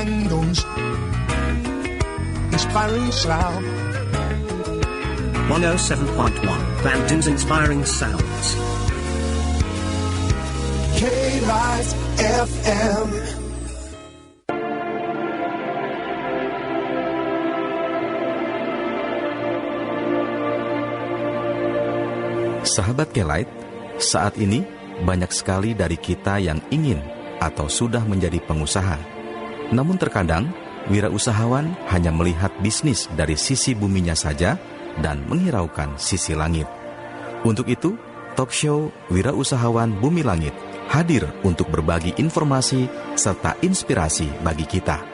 Bandung's Inspiring Sound. 107.1 Bandung's Inspiring Sounds. K-Rise FM. Sahabat K-Light, saat ini banyak sekali dari kita yang ingin atau sudah menjadi pengusaha. Namun terkadang, wirausahawan hanya melihat bisnis dari sisi buminya saja dan menghiraukan sisi langit. Untuk itu, talk show Wirausahawan Bumi Langit hadir untuk berbagi informasi serta inspirasi bagi kita.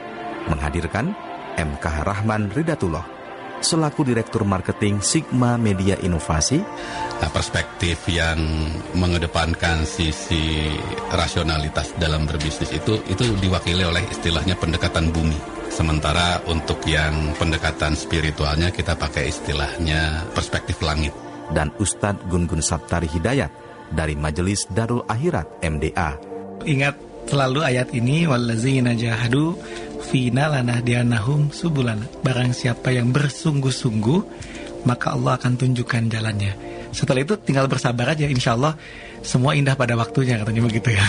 Menghadirkan MKH Rahman Ridatullah selaku Direktur Marketing Sigma Media Inovasi. Perspektif yang mengedepankan sisi rasionalitas dalam berbisnis itu diwakili oleh istilahnya pendekatan bumi. Sementara untuk yang pendekatan spiritualnya kita pakai istilahnya perspektif langit. Dan Ustadz Gun-Gun Saptari Hidayat dari Majelis Darul Akhirat MDA. Ingat selalu ayat ini, wallazina jahadu fina lanahdiyanahum subulana. Barang siapa yang bersungguh-sungguh, maka Allah akan tunjukkan jalannya. Setelah itu tinggal bersabar aja, insya Allah semua indah pada waktunya, katanya begitu ya.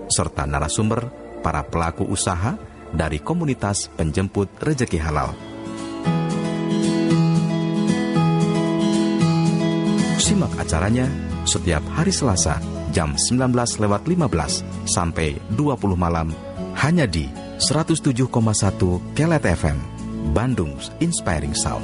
Serta narasumber para pelaku usaha dari komunitas penjemput rezeki halal. Simak acaranya setiap hari Selasa jam 19.15 sampai 20 malam hanya di 107,1 K-Light FM, Bandung's Inspiring Sound.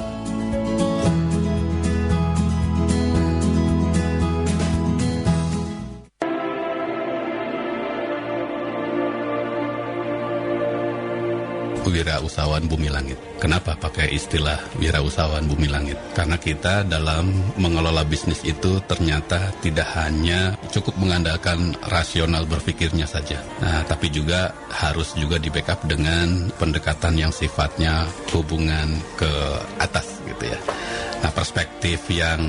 Wirausahawan Bumi Langit. Kenapa pakai istilah wirausahawan Bumi Langit? Karena kita dalam mengelola bisnis itu ternyata tidak hanya cukup mengandalkan rasional berpikirnya saja. Nah, tapi juga harus juga di backup dengan pendekatan yang sifatnya hubungan ke atas gitu ya. Nah, perspektif yang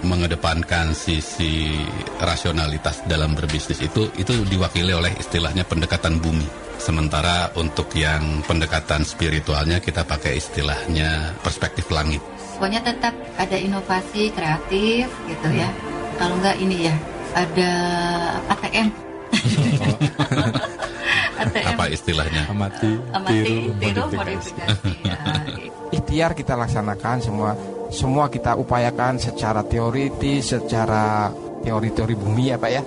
mengedepankan sisi rasionalitas dalam berbisnis itu diwakili oleh istilahnya pendekatan bumi. Sementara untuk yang pendekatan spiritualnya kita pakai istilahnya perspektif langit. Pokoknya tetap ada inovasi kreatif gitu ya. Kalau enggak ini ya, ada ATM. ATM. Apa istilahnya? Amati, tiru, modifikasi. Ya. Ikhtiar kita laksanakan semua kita upayakan secara teoritis, secara teori-teori bumi ya Pak ya.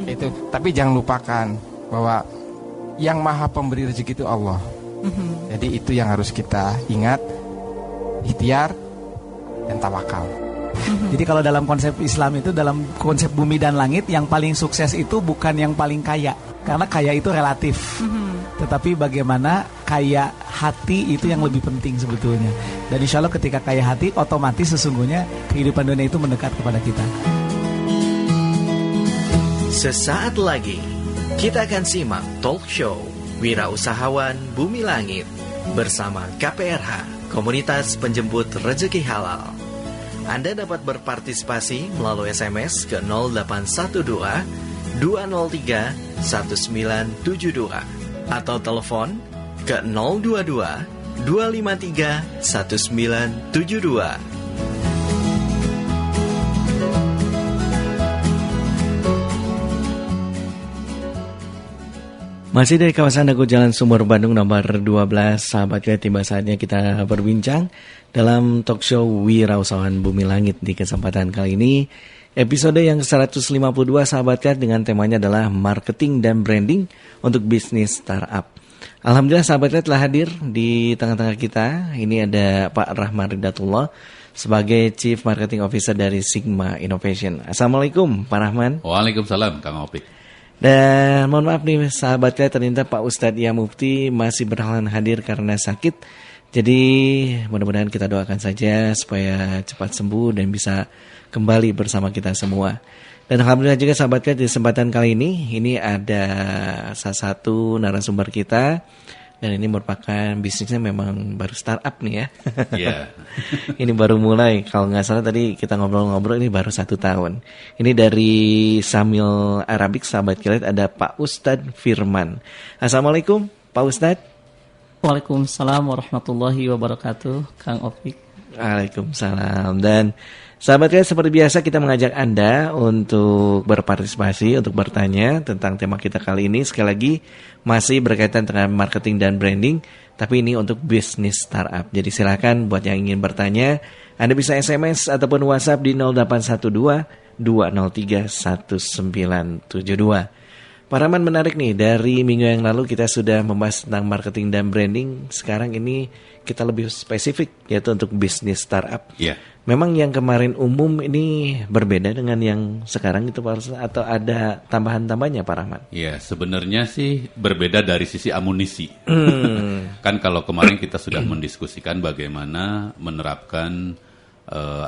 Itu, tapi jangan lupakan bahwa yang maha pemberi rezeki itu Allah. Jadi itu yang harus kita ingat, ikhtiar dan tawakal. Jadi kalau dalam konsep Islam itu, dalam konsep bumi dan langit, yang paling sukses itu bukan yang paling kaya. Karena kaya itu relatif. Tetapi bagaimana kaya hati itu yang lebih penting sebetulnya. Dan insya Allah ketika kaya hati, otomatis sesungguhnya kehidupan dunia itu mendekat kepada kita. Sesaat lagi kita akan simak talk show Wirausahawan Bumi Langit bersama KPRH, Komunitas Penjemput Rezeki Halal. Anda dapat berpartisipasi melalui SMS ke 0812 203 1972 atau telepon ke 022 253 1972. Masih dari kawasan Dago Jalan Sumur Bandung nomor 12, sahabat kita, tiba saatnya kita berbincang dalam talk show Wirausahawan Bumi Langit. Di kesempatan kali ini, episode yang 152 sahabat kita, dengan temanya adalah marketing dan branding untuk bisnis startup. Alhamdulillah sahabat kita telah hadir di tengah-tengah kita. Ini ada Pak Rahman Ridatullah sebagai Chief Marketing Officer dari Sigma Innovation. Assalamualaikum Pak Rahman. Waalaikumsalam Kang Opik. Dan mohon maaf nih sahabat saya, ternyata Pak Ustadz Ya Mufti masih berhalangan hadir karena sakit. Jadi mudah-mudahan kita doakan saja supaya cepat sembuh dan bisa kembali bersama kita semua. Dan alhamdulillah juga sahabat kita, di kesempatan kali ini ada salah satu narasumber kita. Dan ini merupakan bisnisnya memang baru startup nih ya. Yeah. Ini baru mulai, kalau nggak salah tadi kita ngobrol-ngobrol ini baru 1 tahun. Ini dari Samil Arabic, sahabat kita, ada Pak Ustadz Firman. Assalamualaikum Pak Ustadz. Waalaikumsalam warahmatullahi wabarakatuh, Kang Opik. Waalaikumsalam. Dan sahabat kita, seperti biasa kita mengajak Anda untuk berpartisipasi, untuk bertanya tentang tema kita kali ini. Sekali lagi masih berkaitan dengan marketing dan branding, tapi ini untuk bisnis startup. Jadi silakan buat yang ingin bertanya, Anda bisa SMS ataupun WhatsApp di 0812 203 1972. Pak Rahman, menarik nih, dari minggu yang lalu kita sudah membahas tentang marketing dan branding. Sekarang ini kita lebih spesifik, yaitu untuk bisnis startup. Iya. Memang yang kemarin umum ini berbeda dengan yang sekarang itu Pak Ustadz, atau ada tambahan-tambahannya Pak Rahman? Iya, sebenarnya sih berbeda dari sisi amunisi. Kan kalau kemarin kita sudah mendiskusikan bagaimana menerapkan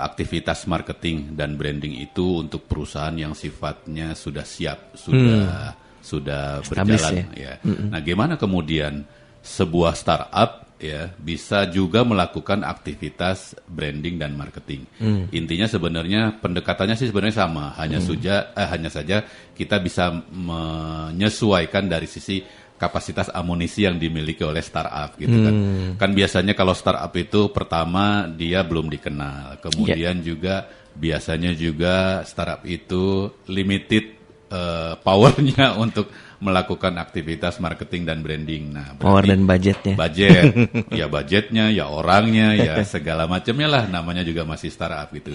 aktivitas marketing dan branding itu untuk perusahaan yang sifatnya sudah siap, sudah berjalan, ya. Nah, gimana kemudian sebuah startup ya bisa juga melakukan aktivitas branding dan marketing? Intinya sebenarnya pendekatannya sih sebenarnya sama, hanya saja kita bisa menyesuaikan dari sisi kapasitas amunisi yang dimiliki oleh startup gitu kan. Kan biasanya kalau startup itu pertama dia belum dikenal, kemudian juga biasanya juga startup itu limited powernya untuk melakukan aktivitas marketing dan branding. Nah, power dan budgetnya. Budgetnya, ya orangnya, ya segala macamnya lah, namanya juga masih startup gitu.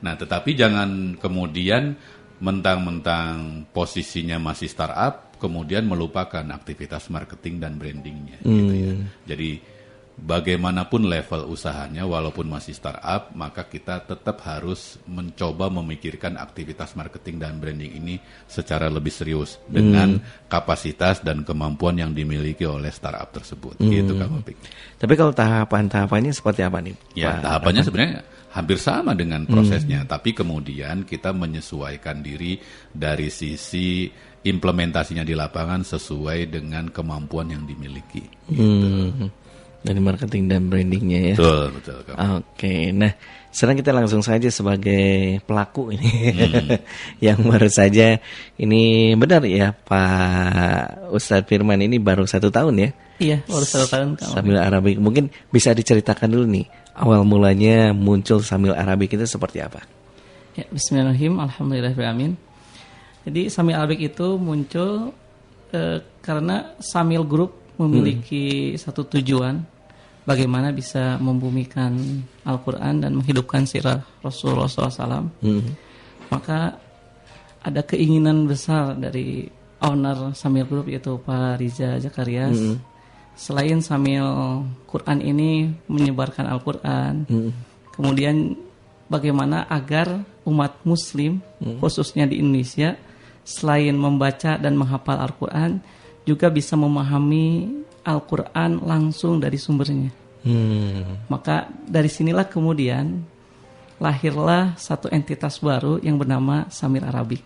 Nah, tetapi jangan kemudian mentang-mentang posisinya masih startup, kemudian melupakan aktivitas marketing dan brandingnya. Gitu ya. Jadi bagaimanapun level usahanya, walaupun masih startup, maka kita tetap harus mencoba memikirkan aktivitas marketing dan branding ini secara lebih serius dengan kapasitas dan kemampuan yang dimiliki oleh startup tersebut. Gitu Kang Opik. Tapi kalau tahapan-tahapannya seperti apa nih? Ya, tahapannya sebenarnya hampir sama dengan prosesnya, tapi kemudian kita menyesuaikan diri dari sisi implementasinya di lapangan sesuai dengan kemampuan yang dimiliki. Gitu. Dari marketing dan brandingnya ya. Betul. Oke, nah sekarang kita langsung saja sebagai pelaku ini yang baru saja ini, benar ya Pak Ustadz Firman, ini baru 1 tahun ya? Iya, baru 1 tahun. Sambil Arabik, mungkin bisa diceritakan dulu nih awal mulanya muncul Samil Arabik itu seperti apa? Ya, bismillahirrahmanirrahim, alhamdulillahirrahmanirrahim. Jadi Samil Arabik itu muncul karena Samil Group memiliki satu tujuan, bagaimana bisa membumikan Al-Quran dan menghidupkan sirah Rasulullah SAW. Maka ada keinginan besar dari owner Samil Group, yaitu Pak Riza Zakarias. Selain Samil Quran ini menyebarkan Al-Quran, kemudian bagaimana agar umat muslim, khususnya di Indonesia, selain membaca dan menghafal Al-Quran, juga bisa memahami Al-Quran langsung dari sumbernya. Maka dari sinilah kemudian lahirlah satu entitas baru yang bernama Samil Arabik.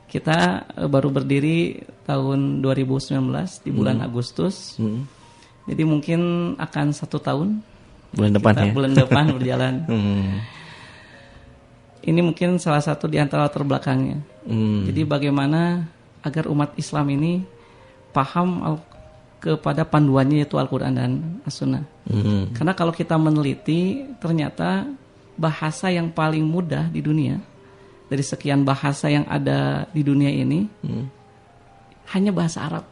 Kita baru berdiri tahun 2019 di bulan Agustus. Jadi mungkin akan 1 tahun. Bulan depan ya? Bulan depan berjalan. Ini mungkin salah satu di antara latar belakangnya. Jadi bagaimana agar umat Islam ini paham kepada panduannya, yaitu Al-Quran dan As-Sunnah. Karena kalau kita meneliti, ternyata bahasa yang paling mudah di dunia, dari sekian bahasa yang ada di dunia ini, hanya bahasa Arab.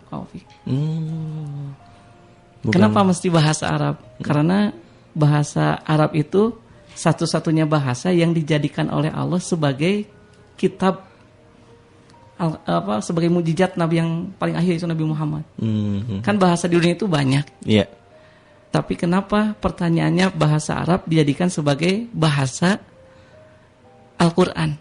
Kenapa mesti bahasa Arab? Karena bahasa Arab itu satu-satunya bahasa yang dijadikan oleh Allah sebagai kitab, sebagai mukjizat Nabi yang paling akhir, itu Nabi Muhammad. Kan bahasa di dunia itu banyak. Tapi kenapa pertanyaannya bahasa Arab dijadikan sebagai bahasa Al-Quran?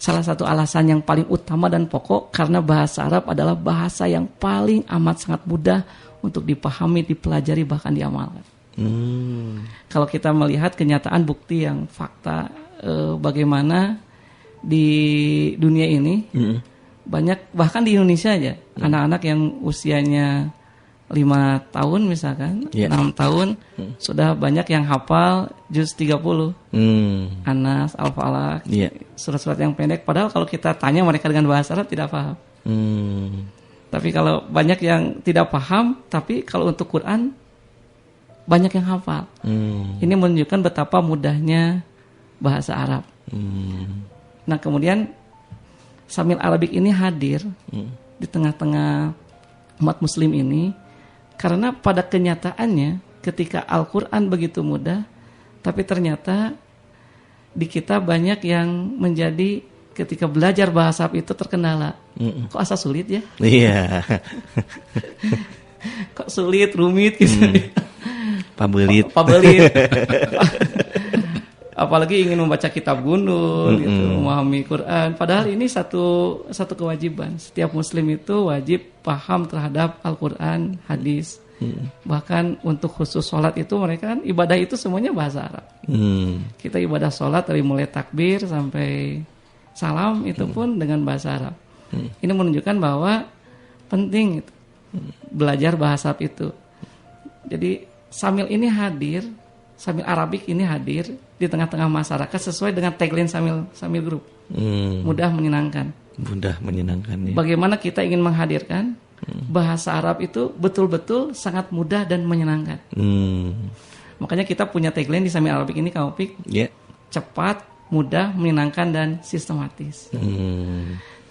Salah satu alasan yang paling utama dan pokok, karena bahasa Arab adalah bahasa yang paling amat sangat mudah untuk dipahami, dipelajari, bahkan diamalkan. Kalau kita melihat kenyataan, bukti yang fakta, bagaimana di dunia ini banyak, bahkan di Indonesia aja, anak-anak yang usianya 5 tahun misalkan, 6 tahun, sudah banyak yang hafal juz 30, Anas, Al-Falaq, surat-surat yang pendek. Padahal kalau kita tanya mereka dengan bahasa Arab tidak paham. Tapi kalau banyak yang tidak paham, tapi kalau untuk Quran banyak yang hafal. Ini menunjukkan betapa mudahnya bahasa Arab. Nah, kemudian Samil Arabik ini hadir di tengah-tengah umat muslim ini karena pada kenyataannya ketika Al-Quran begitu mudah, tapi ternyata di kita banyak yang menjadi ketika belajar bahasa Arab itu terkendala. Kok asa sulit ya? Iya. Kok sulit, rumit gitu. Pabelit. Apalagi ingin membaca kitab gundul gitu, memahami Quran. Padahal ini satu kewajiban. Setiap muslim itu wajib paham terhadap Al-Quran, hadis. Bahkan untuk khusus sholat itu mereka kan ibadah itu semuanya bahasa Arab. Kita ibadah sholat dari mulai takbir sampai salam itu pun dengan bahasa Arab. Ini menunjukkan bahwa penting itu belajar bahasa Arab itu. Jadi Samil ini hadir, Samil Arabik ini hadir di tengah-tengah masyarakat sesuai dengan tagline Samil Group. Mudah menyenangkan. Mudah menyenangkan ya. Bagaimana kita ingin menghadirkan bahasa Arab itu betul-betul sangat mudah dan menyenangkan. Makanya kita punya tagline di Samil Arabik ini, Kang Opik. Yeah. Cepat, mudah, menyenangkan dan sistematis.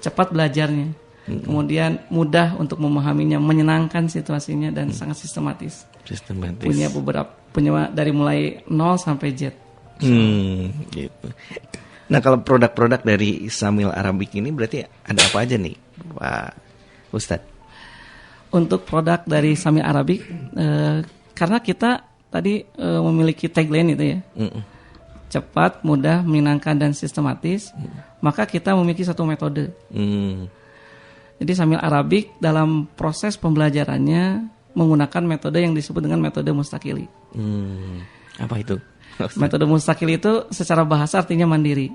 Cepat belajarnya. Kemudian mudah untuk memahaminya, menyenangkan situasinya dan sangat sistematis. Punya dari mulai 0 sampai Z. Gitu. Nah, kalau produk-produk dari Samil Arabik ini berarti ada apa aja nih, Pak Ustadz? Untuk produk dari Samil Arabik, karena kita tadi memiliki tagline itu ya, cepat, mudah, menyenangkan dan sistematis, maka kita memiliki satu metode. Jadi Samil Arabik dalam proses pembelajarannya menggunakan metode yang disebut dengan metode mustakili. Apa itu? Metode mustakili itu secara bahasa artinya mandiri.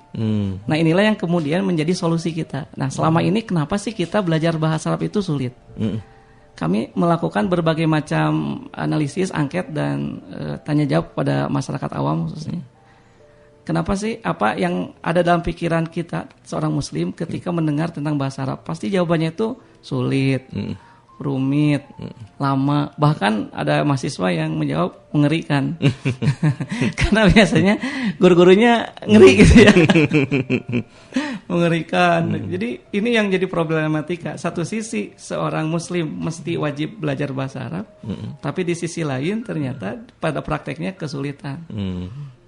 Nah, inilah yang kemudian menjadi solusi kita. Nah, selama ini kenapa sih kita belajar bahasa Arab itu sulit? Kami melakukan berbagai macam analisis, angket dan tanya jawab pada masyarakat awam khususnya. Kenapa sih, apa yang ada dalam pikiran kita seorang muslim ketika mendengar tentang bahasa Arab? Pasti jawabannya itu sulit, rumit, lama. Bahkan ada mahasiswa yang menjawab mengerikan. Karena biasanya guru-gurunya ngeri gitu ya. Mengerikan. Jadi ini yang jadi problematika. Satu sisi seorang muslim mesti wajib belajar bahasa Arab, tapi di sisi lain ternyata pada prakteknya kesulitan.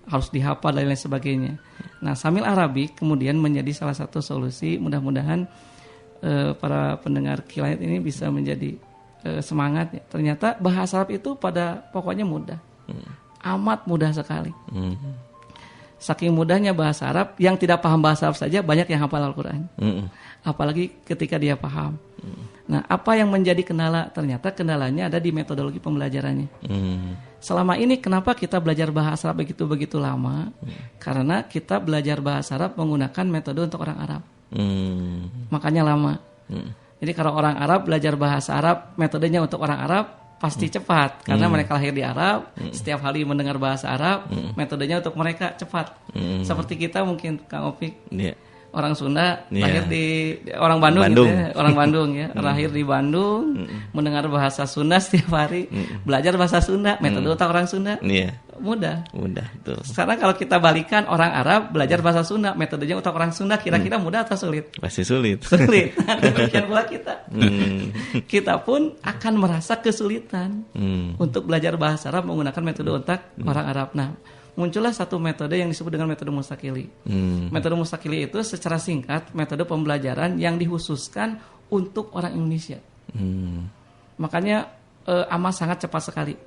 Harus dihafal dan lain sebagainya. Nah, Samil Arabik kemudian menjadi salah satu solusi. Mudah-mudahan para pendengar Kilayat ini bisa menjadi semangat ya. Ternyata bahasa Arab itu pada pokoknya mudah. Amat mudah sekali. Saking mudahnya bahasa Arab, yang tidak paham bahasa Arab saja banyak yang hafal Al-Quran. Apalagi ketika dia paham. Nah, apa yang menjadi kendala? Ternyata kendalanya ada di metodologi pembelajarannya. Selama ini kenapa kita belajar bahasa Arab begitu lama? Karena kita belajar bahasa Arab menggunakan metode untuk orang Arab. Makanya lama. Jadi kalau orang Arab belajar bahasa Arab, metodenya untuk orang Arab pasti cepat. Karena mereka lahir di Arab, setiap hari mendengar bahasa Arab, metodenya untuk mereka cepat. Seperti kita mungkin, Kang Opik. Orang Sunda lahir di orang Bandung. Gitu ya. Orang Bandung ya, lahir di Bandung, mendengar bahasa Sunda setiap hari, belajar bahasa Sunda, metode otak orang Sunda. Mudah betul. Sekarang kalau kita balikan orang Arab belajar bahasa Sunda, metodenya otak orang Sunda, kira-kira mudah atau sulit? Pasti sulit. Demikian pula kita. Kita pun akan merasa kesulitan untuk belajar bahasa Arab menggunakan metode otak orang Arab. Nah, muncullah satu metode yang disebut dengan metode mustakili. Metode mustakili itu secara singkat metode pembelajaran yang dikhususkan untuk orang Indonesia. Makanya amat sangat cepat sekali.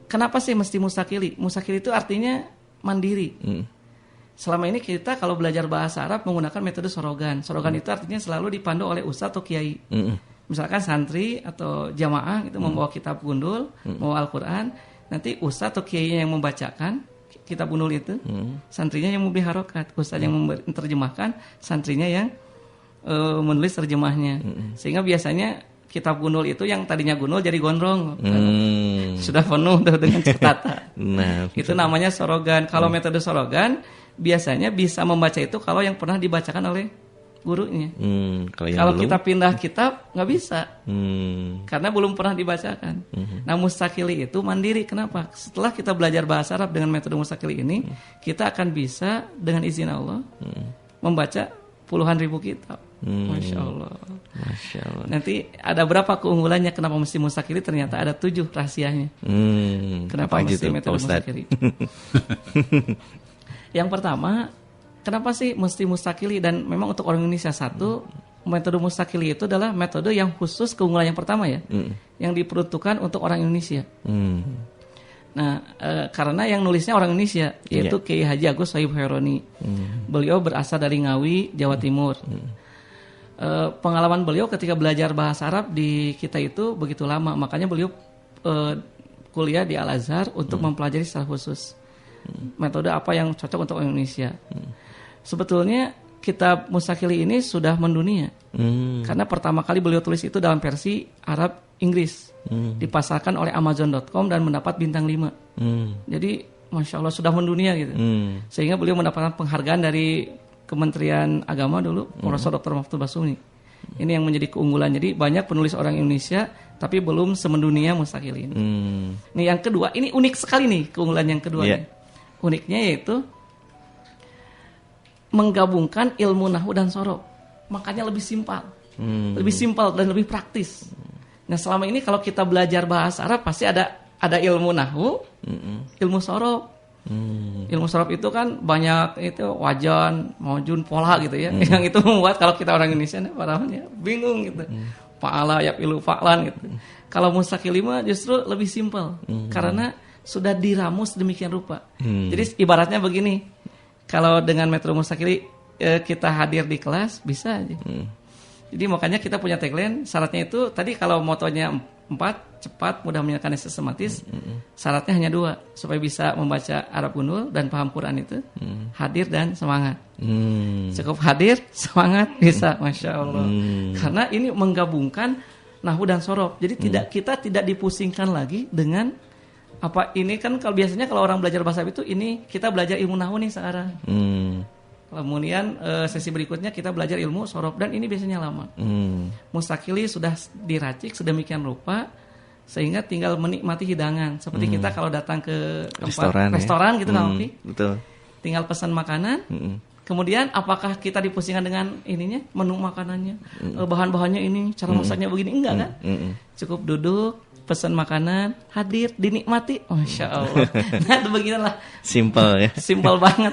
Kenapa sih mesti mustakili? Mustakili itu artinya mandiri. Selama ini kita kalau belajar bahasa Arab menggunakan metode sorogan. Sorogan itu artinya selalu dipandu oleh ustadz atau kiai. Misalkan santri atau jamaah itu membawa kitab gundul, membawa Al-Quran. Nanti ustadz atau kiainya yang membacakan kitab gundul itu, santrinya yang memberi harokat, ustadz yang menerjemahkan, santrinya yang menulis terjemahnya. Sehingga biasanya kitab gundul itu yang tadinya gundul jadi gondrong, sudah penuh dengan catatan. Itu namanya sorogan. Kalau metode sorogan biasanya bisa membaca itu kalau yang pernah dibacakan oleh gurunya. Kalau kita pindah kitab nggak bisa, karena belum pernah dibacakan. Nah, Mustaqili itu mandiri. Kenapa? Setelah kita belajar bahasa Arab dengan metode Mustaqili ini, kita akan bisa dengan izin Allah membaca puluhan ribu kitab. Masya Allah. Nanti ada berapa keunggulannya? Kenapa mesti Mustaqili? Ternyata ada 7 rahasianya. Kenapa mesti metode Mustaqili? Yang pertama, kenapa sih mesti Mustaqili? Dan memang untuk orang Indonesia, satu, metode Mustaqili itu adalah metode yang khusus, keunggulan yang pertama ya, yang diperuntukkan untuk orang Indonesia. Nah, karena yang nulisnya orang Indonesia, yaitu Kiai Haji Agus Sohib Heroni. Beliau berasal dari Ngawi, Jawa Timur. Pengalaman beliau ketika belajar bahasa Arab di kita itu begitu lama, makanya beliau kuliah di Al-Azhar untuk mempelajari secara khusus metode apa yang cocok untuk Indonesia. Sebetulnya kitab Mustaqili ini sudah mendunia, karena pertama kali beliau tulis itu dalam versi Arab Inggris, dipasarkan oleh Amazon.com dan mendapat bintang 5. Jadi Masya Allah sudah mendunia gitu. Sehingga beliau mendapatkan penghargaan dari Kementerian Agama dulu, Profesor Dr. Mahfud Basumi. Ini yang menjadi keunggulan. Jadi banyak penulis orang Indonesia, tapi belum semendunia Mustaqili ini. Nih yang kedua, ini unik sekali nih keunggulan yang kedua. Uniknya yaitu menggabungkan ilmu nahwu dan sorof. Makanya lebih simpel, lebih simpel dan lebih praktis. Nah, selama ini kalau kita belajar bahasa Arab pasti ada ilmu nahwu, ilmu sorof. Ilmu sorof itu kan banyak itu wajan, maujun, pola gitu ya. Yang itu membuat kalau kita orang Indonesia parahnya bingung gitu. Fa'ala, yafilu, fa'lan gitu. Kalau Mustaqili mah justru lebih simpel, karena sudah diramus demikian rupa. Jadi ibaratnya begini, kalau dengan metode Mustaqili kita hadir di kelas bisa aja. Jadi makanya kita punya tagline, syaratnya itu tadi kalau motonya 4, cepat, mudah menyelesaikan sistematis. Syaratnya hanya 2, supaya bisa membaca Arab gundul dan paham Quran itu. Hadir dan semangat. Cukup hadir, semangat, bisa. Masya Allah. Karena ini menggabungkan nahwu dan sorof. Jadi kita tidak dipusingkan lagi dengan apa ini kan. Kalau biasanya kalau orang belajar bahasa Arab itu ini kita belajar ilmu nahwu nih sekarang. Kemudian sesi berikutnya kita belajar ilmu sorof, dan ini biasanya lama. Mustaqili sudah diracik sedemikian rupa sehingga tinggal menikmati hidangan. Seperti kita kalau datang ke tempat restoran gitu kan, betul. Tinggal pesan makanan. Kemudian apakah kita dipusingkan dengan ininya, menu makanannya, bahan-bahannya ini, cara masaknya begini, enggak kan? Cukup duduk, pesan makanan, hadir, dinikmati. Masya Allah. Nah, beginilah. Simple ya. Simple banget.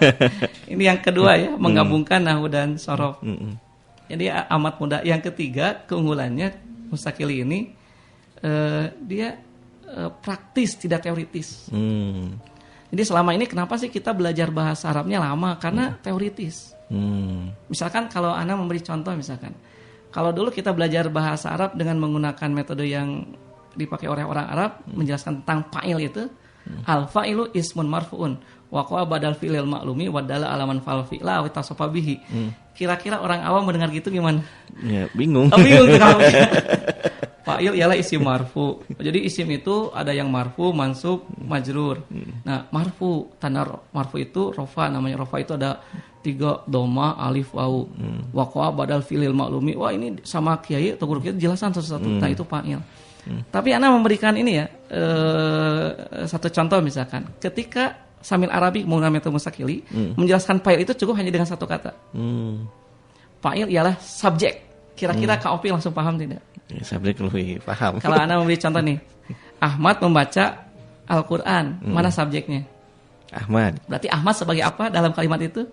Ini yang kedua ya, menggabungkan nahwu dan sorof. Jadi amat mudah. Yang ketiga, keunggulannya Mustaqili ini, dia praktis, tidak teoritis. Jadi selama ini kenapa sih kita belajar bahasa Arabnya lama? Karena teoritis. Misalkan kalau Ana memberi contoh, misalkan kalau dulu kita belajar bahasa Arab dengan menggunakan metode yang dipakai oleh orang Arab, menjelaskan tentang fa'il itu, al-fa'ilu ismun marfu'un waqa'a badal fi'lil ma'lumi wadalla alaman fa'al fi'la wa tasafa bihi. Kira-kira orang awam mendengar gitu gimana? Ya, bingung. Bingung kan? Fa'il ialah isim marfu. Jadi isim itu ada yang marfu, mansub, majrur. Nah, marfu, tanda marfu itu rofa, namanya rofa itu ada 3 doma, alif, wawu. Waqa'a badal fi'lil ma'lumi. Wah, ini sama kiai atau guru kita jelasan satu-satu. Nah, itu fa'il. Tapi Ana memberikan ini ya, satu contoh misalkan, ketika Samil Arabi menggunakan metode Mustaqili, menjelaskan fa'il itu cukup hanya dengan satu kata. Fa'il ialah subjek. Kira-kira Kak Opi langsung paham tidak? Ya, subjek lebih paham. Kalau Ana memberi contoh nih, Ahmad membaca Al-Quran, mana subjeknya? Ahmad. Berarti Ahmad sebagai apa dalam kalimat itu?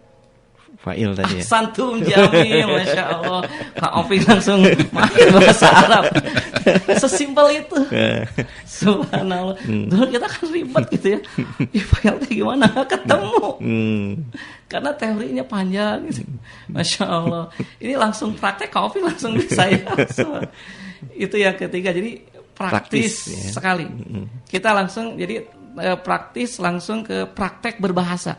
Fa'il tadi ya. Santum jamil, Masya Allah. Kak Opi langsung mahir bahasa Arab. Sesimpel itu. Subhanallah. Dulu kita kan ribet gitu ya. Fa'il itu gimana? Ketemu. Karena teorinya panjang gitu. Masya Allah. Ini langsung praktek, Kak Opi langsung bisa ya. Itu yang ketiga. Jadi praktis ya. Sekali. Kita langsung jadi praktis langsung ke praktek berbahasa.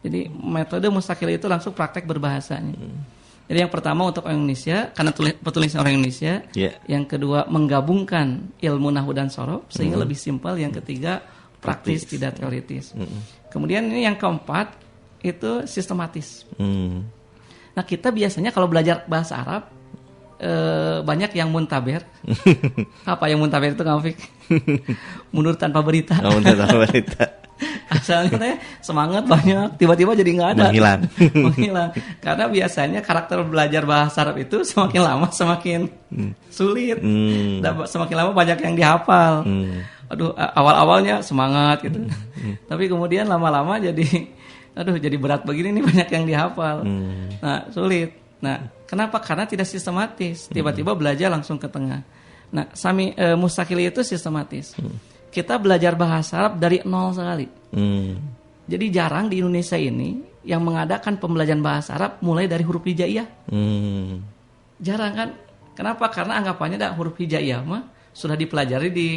Jadi metode Mustaqili itu langsung praktek berbahasanya. Jadi yang pertama untuk orang Indonesia, karena petulisnya orang Indonesia. Yang kedua menggabungkan ilmu nahwu dan sorof sehingga lebih simpel. Yang ketiga praktis, tidak teoritis. Kemudian ini yang keempat itu sistematis. Nah kita biasanya kalau belajar bahasa Arab banyak yang muntaber. Apa yang muntaber itu Kang Fik? Mundur tanpa berita. Mundur tanpa berita. Asalnya teh semangat banyak, tiba-tiba jadi nggak ada. Menghilang. Karena biasanya karakter belajar bahasa Arab itu semakin lama semakin sulit. Dan semakin lama banyak yang dihafal. Aduh, awal-awalnya semangat gitu. Tapi kemudian lama-lama jadi berat begini nih, banyak yang dihafal. Nah, sulit. Nah, kenapa? Karena tidak sistematis. Tiba-tiba belajar langsung ke tengah. Nah, Mustaqili itu sistematis. Kita belajar bahasa Arab dari nol sekali. Jadi jarang di Indonesia ini yang mengadakan pembelajaran bahasa Arab mulai dari huruf hijaiyah. Jarang kan? Kenapa? Karena anggapannya huruf hijaiyah mah sudah dipelajari di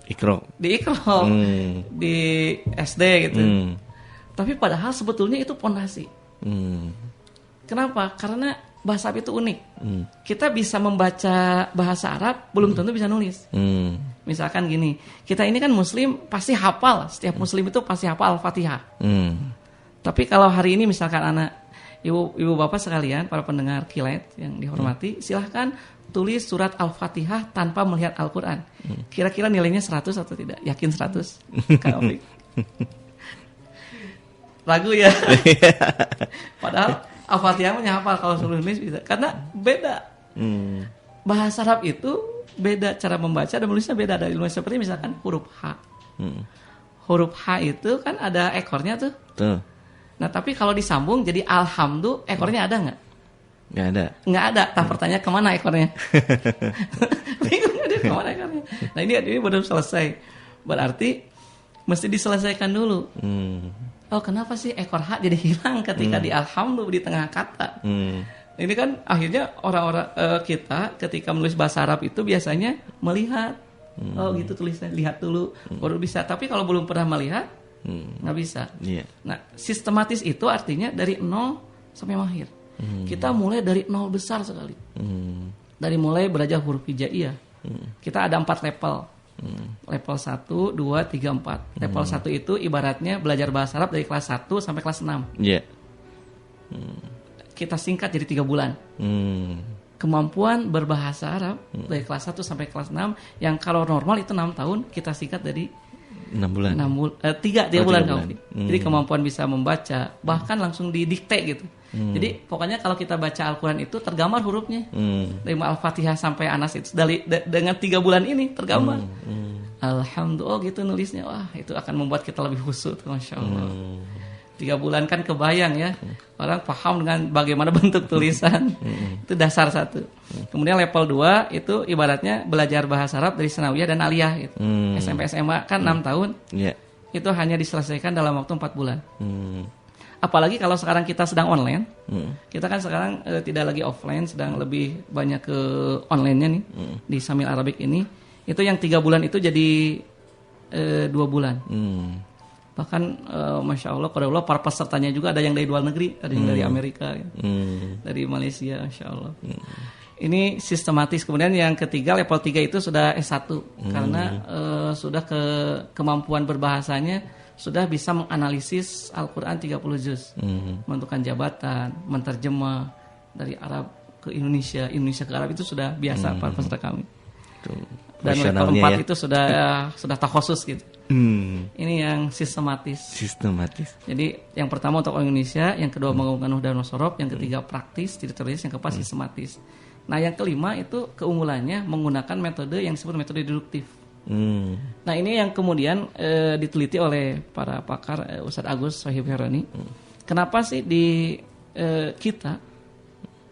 Ikro, di SD gitu. Tapi padahal sebetulnya itu pondasi. Kenapa? Karena bahasa Arab itu unik. Kita bisa membaca bahasa Arab, belum tentu bisa nulis. Misalkan gini, kita ini kan Muslim pasti hafal. Setiap Muslim itu pasti hafal Al-Fatihah. Tapi kalau hari ini misalkan anak, ibu bapak sekalian, para pendengar Kilat yang dihormati, silahkan tulis surat Al-Fatihah tanpa melihat Al-Quran. Kira-kira nilainya 100 atau tidak? Yakin 100? Kak Opik? Ragu ya? Padahal Al-Fatihah menyapa kalau seluruh Indonesia bisa. Karena beda. Bahasa Arab itu beda, cara membaca dan menulisnya beda dari Indonesia. Seperti misalkan huruf H. Huruf H itu kan ada ekornya tuh. Nah tapi kalau disambung jadi alhamdulillah, ekornya ada nggak? Nggak ada. Tak pertanyaan kemana ekornya? Bingungnya dia kemana ekornya? Nah ini belum selesai. Berarti mesti diselesaikan dulu. Oh kenapa sih ekor H jadi hilang ketika di alhamdulillah di tengah kata? Ini kan akhirnya orang-orang kita ketika menulis bahasa Arab itu biasanya melihat. Oh gitu tulisnya, lihat dulu baru bisa. Tapi kalau belum pernah melihat nggak bisa. Nah sistematis itu artinya dari nol sampai mahir. Kita mulai dari nol besar sekali. Dari mulai belajar huruf hijaiyah. Kita ada 4 level. Level 1, 2, 3, 4. Level 1 itu ibaratnya belajar bahasa Arab dari kelas 1 sampai kelas 6. Kita singkat jadi 3 bulan. Kemampuan berbahasa Arab dari kelas 1 sampai kelas 6, yang kalau normal itu 6 tahun, kita singkat dari 6 bulan. 3 bulan. Jadi kemampuan bisa membaca, bahkan langsung didikte gitu. Jadi pokoknya kalau kita baca Al-Quran itu tergambar hurufnya. Dari Al-Fatihah sampai Anas itu dengan 3 bulan ini tergambar. Alhamdulillah gitu nulisnya. Wah itu akan membuat kita lebih khusyuk. Masya Allah. 3 bulan kan kebayang ya. Orang paham dengan bagaimana bentuk tulisan. Itu dasar 1. Kemudian level 2 itu ibaratnya belajar bahasa Arab dari Sanawiyah dan Aliyah gitu. SMP SMA kan 6 tahun. Itu hanya diselesaikan dalam waktu 4 bulan. Apalagi kalau sekarang kita sedang online. Kita kan sekarang tidak lagi offline, sedang lebih banyak ke online-nya nih di Samil Arabic ini. Itu yang 3 bulan itu jadi 2 bulan. Bahkan Masya Allah, qadarullah, para pesertanya juga ada yang dari luar negeri, ada yang dari Amerika, dari Malaysia, Masya Allah. Ini sistematis. Kemudian yang ketiga, level 3 itu sudah S1. Karena sudah kemampuan berbahasanya sudah bisa menganalisis Al-Quran 30 juz. Menentukan jabatan, menterjemah dari Arab ke Indonesia, Indonesia ke Arab itu sudah biasa para peserta kami. Dan level 4 itu sudah takhusus gitu. Ini yang sistematis. Jadi yang pertama untuk orang Indonesia, yang kedua menggunakan Nuh dan Nasorob, yang ketiga praktis, tidak tertulis, yang keempat sistematis. Nah yang kelima itu keunggulannya menggunakan metode yang disebut metode deduktif. Nah ini yang kemudian diteliti oleh para pakar, Ustadz Agus Wahib Herani. Kenapa sih di kita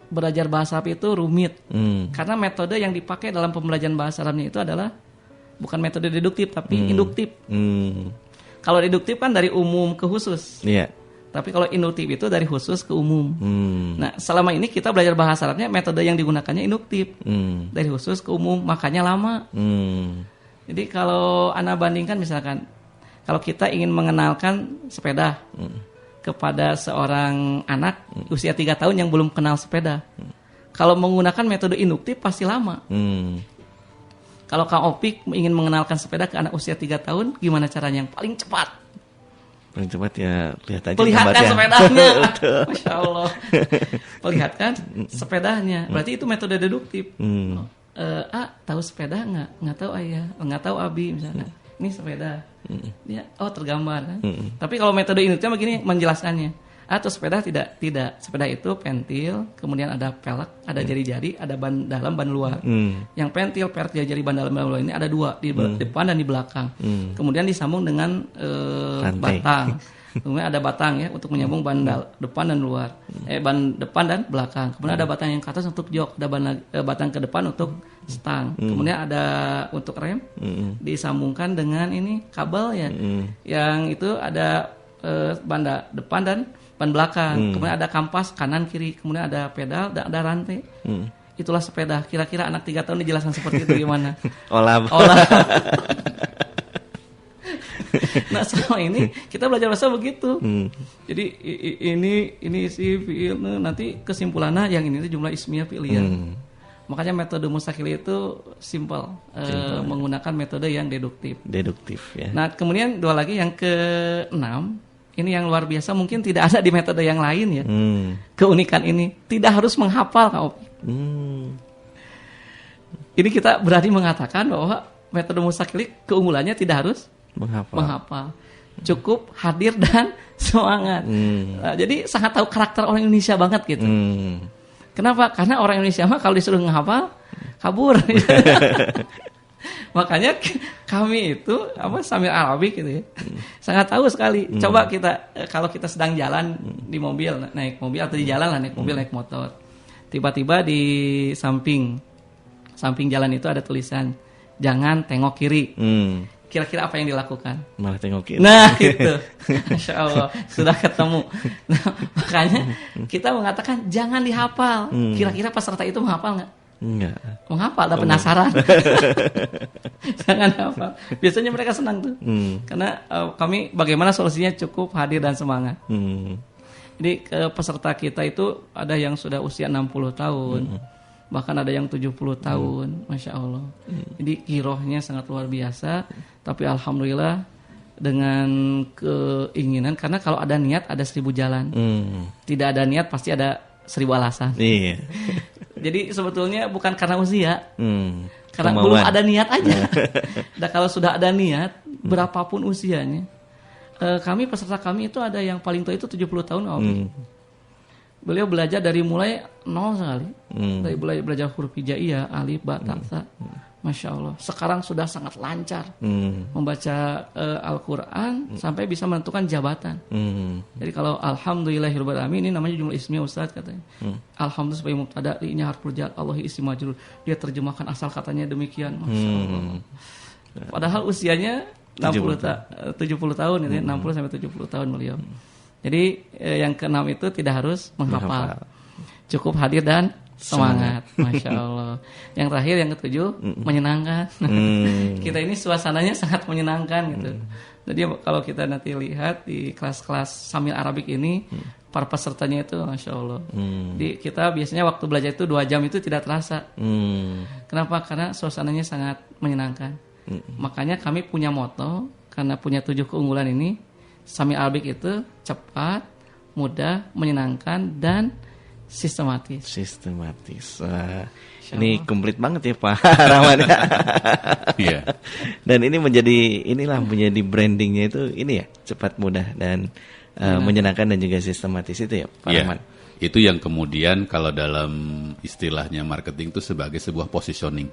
belajar bahasa Arab itu rumit? Karena metode yang dipakai dalam pembelajaran bahasa Arabnya itu adalah bukan metode deduktif tapi induktif. Kalau deduktif kan dari umum ke khusus. Tapi kalau induktif itu dari khusus ke umum. Nah selama ini kita belajar bahasa Arabnya metode yang digunakannya induktif, dari khusus ke umum, makanya lama. Jadi kalau Anda bandingkan misalkan, kalau kita ingin mengenalkan sepeda kepada seorang anak usia 3 tahun yang belum kenal sepeda, kalau menggunakan metode induktif pasti lama. Kalau Kang Opik ingin mengenalkan sepeda ke anak usia 3 tahun, gimana caranya yang paling cepat? Paling cepat ya lihat aja. Perlihatkan sepedanya. Masya Allah. Perlihatkan sepedanya. Berarti itu metode deduktif. Tahu sepeda nggak tahu ayah, nggak tahu abi misalnya. Ini sepeda. Dia tergambar kan. Tapi kalau metode ini begini menjelaskannya. Atau sepeda tidak. Sepeda itu pentil, kemudian ada pelek, ada jari-jari, ada ban dalam, ban luar. Yang pentil, pelek, jari-jari, ban dalam, ban luar ini ada 2 di depan dan di belakang. Kemudian disambung dengan batang. Kemudian ada batang ya untuk menyambung ban depan dan luar. Ban depan dan belakang. Kemudian ada batang yang ke atas untuk jok, ada batang ke depan untuk stang. Kemudian ada untuk rem disambungkan dengan ini kabel ya. Yang itu ada ban depan dan ban belakang. Kemudian ada kampas kanan kiri. Kemudian ada pedal dan ada rantai. Itulah sepeda. Kira-kira anak 3 tahun dijelaskan seperti itu gimana? Olah. Nah selama ini kita belajar bahasa begitu. Jadi ini si fiil nanti kesimpulannya yang ini jumlah ismiyah fi'liyah. Makanya metode mustakil itu simple. Menggunakan metode yang deduktif. Ya. Nah kemudian 2 lagi yang ke-6. Ini yang luar biasa mungkin tidak ada di metode yang lain ya. Keunikan ini tidak harus menghafal Kak Opi. Ini kita berani mengatakan bahwa metode mustakil keunggulannya tidak harus menghafal. Cukup hadir dan semangat. Nah, jadi sangat tahu karakter orang Indonesia banget gitu. Kenapa? Karena orang Indonesia mah kalau disuruh menghafal kabur. Makanya kami itu Samil Arabik gitu ya. Sangat tahu sekali. Coba kita kalau kita sedang jalan di mobil, naik mobil atau di jalan lah naik mobil, naik motor. Tiba-tiba di samping jalan itu ada tulisan jangan tengok kiri. Kira-kira apa yang dilakukan? Malah tengok kiri. Nah, gitu. Masya Allah, sudah ketemu. Nah, makanya kita mengatakan jangan dihafal. Kira-kira peserta itu menghafal nggak? Enggak. Menghafal, ada penasaran. Jangan hafal. Biasanya mereka senang tuh. Karena kami bagaimana solusinya cukup hadir dan semangat. Jadi peserta kita itu ada yang sudah usia 60 tahun. Bahkan ada yang 70 tahun. Masya Allah. Jadi girohnya sangat luar biasa. Tapi alhamdulillah dengan keinginan. Karena kalau ada niat ada 1000 jalan. Tidak ada niat pasti ada 1000 alasan. Iya. Jadi sebetulnya bukan karena usia. Karena belum ada niat aja. Dan kalau sudah ada niat, berapapun usianya. Peserta kami itu ada yang paling tua itu 70 tahun. Beliau belajar dari mulai 0 sekali. Dari belajar huruf hijaiyah, alif, ba, ta, sa. Masya Allah. Sekarang sudah sangat lancar membaca Al-Quran sampai bisa menentukan jabatan. Jadi kalau alhamdulillahirabbil alamin ini namanya jumlah ismiyah Ustaz katanya. Alhamdulillah sebagai mubtada ini harful jar, Allah isi majrur. Dia terjemahkan asal katanya demikian. Masya Allah. Padahal usianya 70 tahun ini, 60 sampai 70 tahun beliau. Jadi yang ke-6 itu tidak harus menghafal. Cukup hadir dan semangat. Masya Allah. Yang terakhir yang ke-7 menyenangkan. Kita ini suasananya sangat menyenangkan gitu. Jadi kalau kita nanti lihat di kelas-kelas Samil Arabik ini, para pesertanya itu Masya Allah. Jadi kita biasanya waktu belajar itu 2 jam itu tidak terasa. Kenapa? Karena suasananya sangat menyenangkan. Makanya kami punya moto, karena punya 7 keunggulan ini, Samil Arabik itu cepat, mudah, menyenangkan, dan sistematis. Ini komplit banget ya Pak Rahman. Iya. Dan ini menjadi brandingnya itu ini ya, cepat, mudah, dan menyenangkan dan juga sistematis itu ya Pak Rahman. Itu yang kemudian kalau dalam istilahnya marketing itu sebagai sebuah positioning.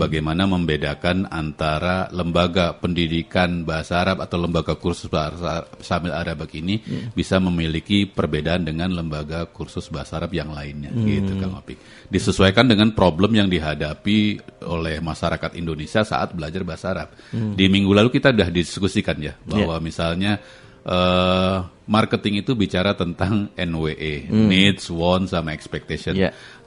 Bagaimana membedakan antara lembaga pendidikan bahasa Arab atau lembaga kursus bahasa Samil Arabik ini bisa memiliki perbedaan dengan lembaga kursus bahasa Arab yang lainnya, gitu Kang Opik. Disesuaikan dengan problem yang dihadapi oleh masyarakat Indonesia saat belajar bahasa Arab. Di minggu lalu kita sudah diskusikan ya bahwa misalnya marketing itu bicara tentang NWE, needs, wants, sama expectation.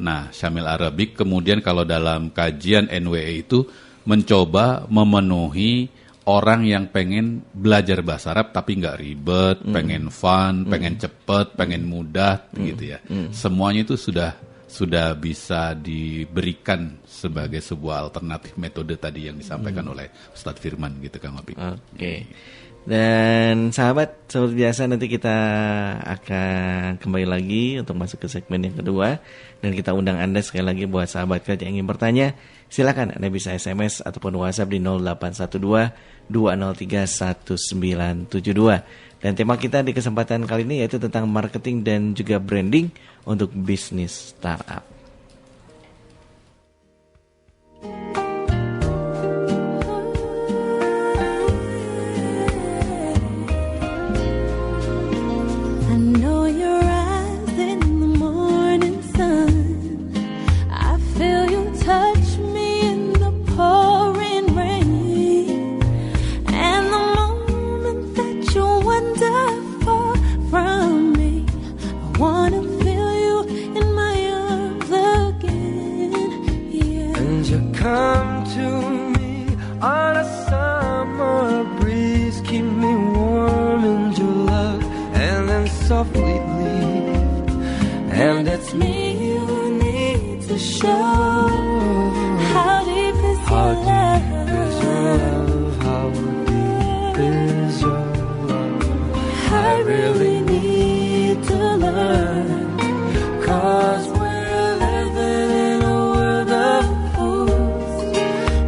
Nah, Samil Arabik kemudian kalau dalam kajian NWE itu mencoba memenuhi orang yang pengen belajar bahasa Arab tapi nggak ribet, pengen fun, pengen cepet, pengen mudah, gitu ya. Semuanya itu sudah bisa diberikan sebagai sebuah alternatif metode tadi yang disampaikan oleh Ustadz Firman, gitu Kang Opik. Oke. Dan sahabat, seperti biasa nanti kita akan kembali lagi untuk masuk ke segmen yang kedua. Dan kita undang Anda sekali lagi buat sahabat kerja yang ingin bertanya, silakan Anda bisa SMS ataupun WhatsApp di 0812-203-1972. Dan tema kita di kesempatan kali ini yaitu tentang marketing dan juga branding untuk bisnis startup. Come to me on a summer breeze, keep me warm in your love, and then softly leave. And it's me you need to show. How deep is your love? How deep is your love? I really need to learn, 'cause we're living in a world of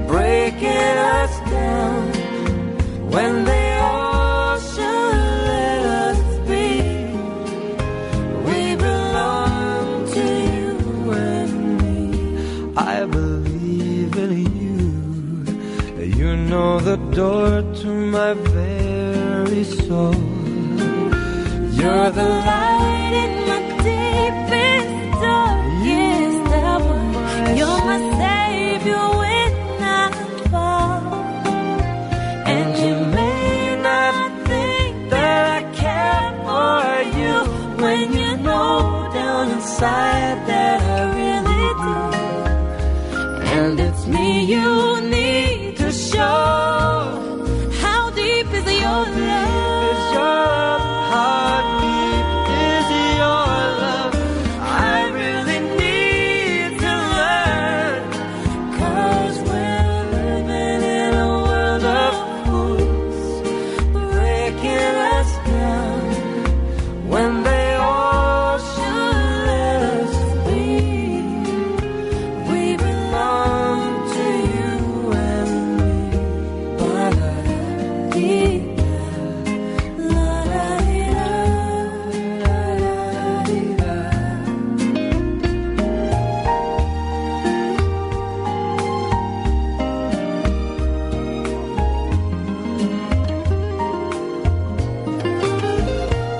breaking us down when they all should let us be. We belong to you and me. I believe in you. You know the door to my very soul. You're the light in my deepest, darkest hour. You're my savior when I fall. And you may not think that I care for you, when you know down inside that I really do. And it's me you need to show. How deep is your love? How deep is your love? I really need to learn, 'cause we're living in a world of fools, breaking us down when they all should let us be. We belong to you and me.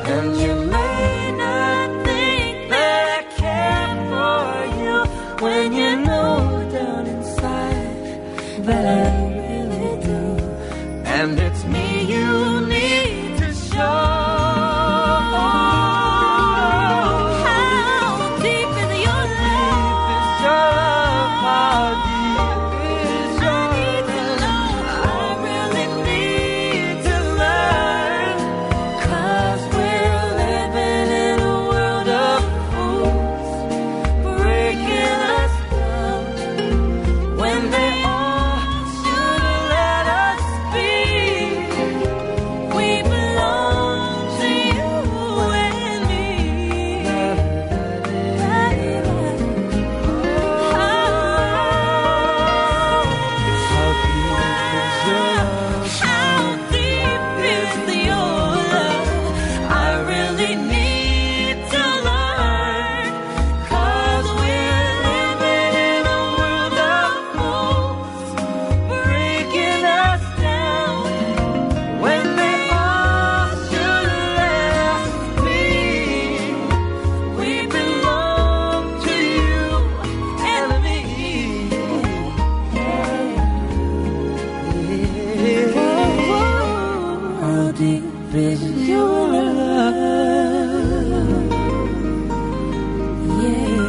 And you may not think that I care for you, when you know down inside that I really do. And it's me you need to show. How deep is your love? How deep is your love? I really need to learn, 'cause we're living in a world of fools, breaking us down when they all should let us be. We belong to you and me. How deep is your love? I really need to learn, 'cause we're living in a world of fools, breaking us down when they all should let us be. We belong to you and me. How deep is your love? Yeah.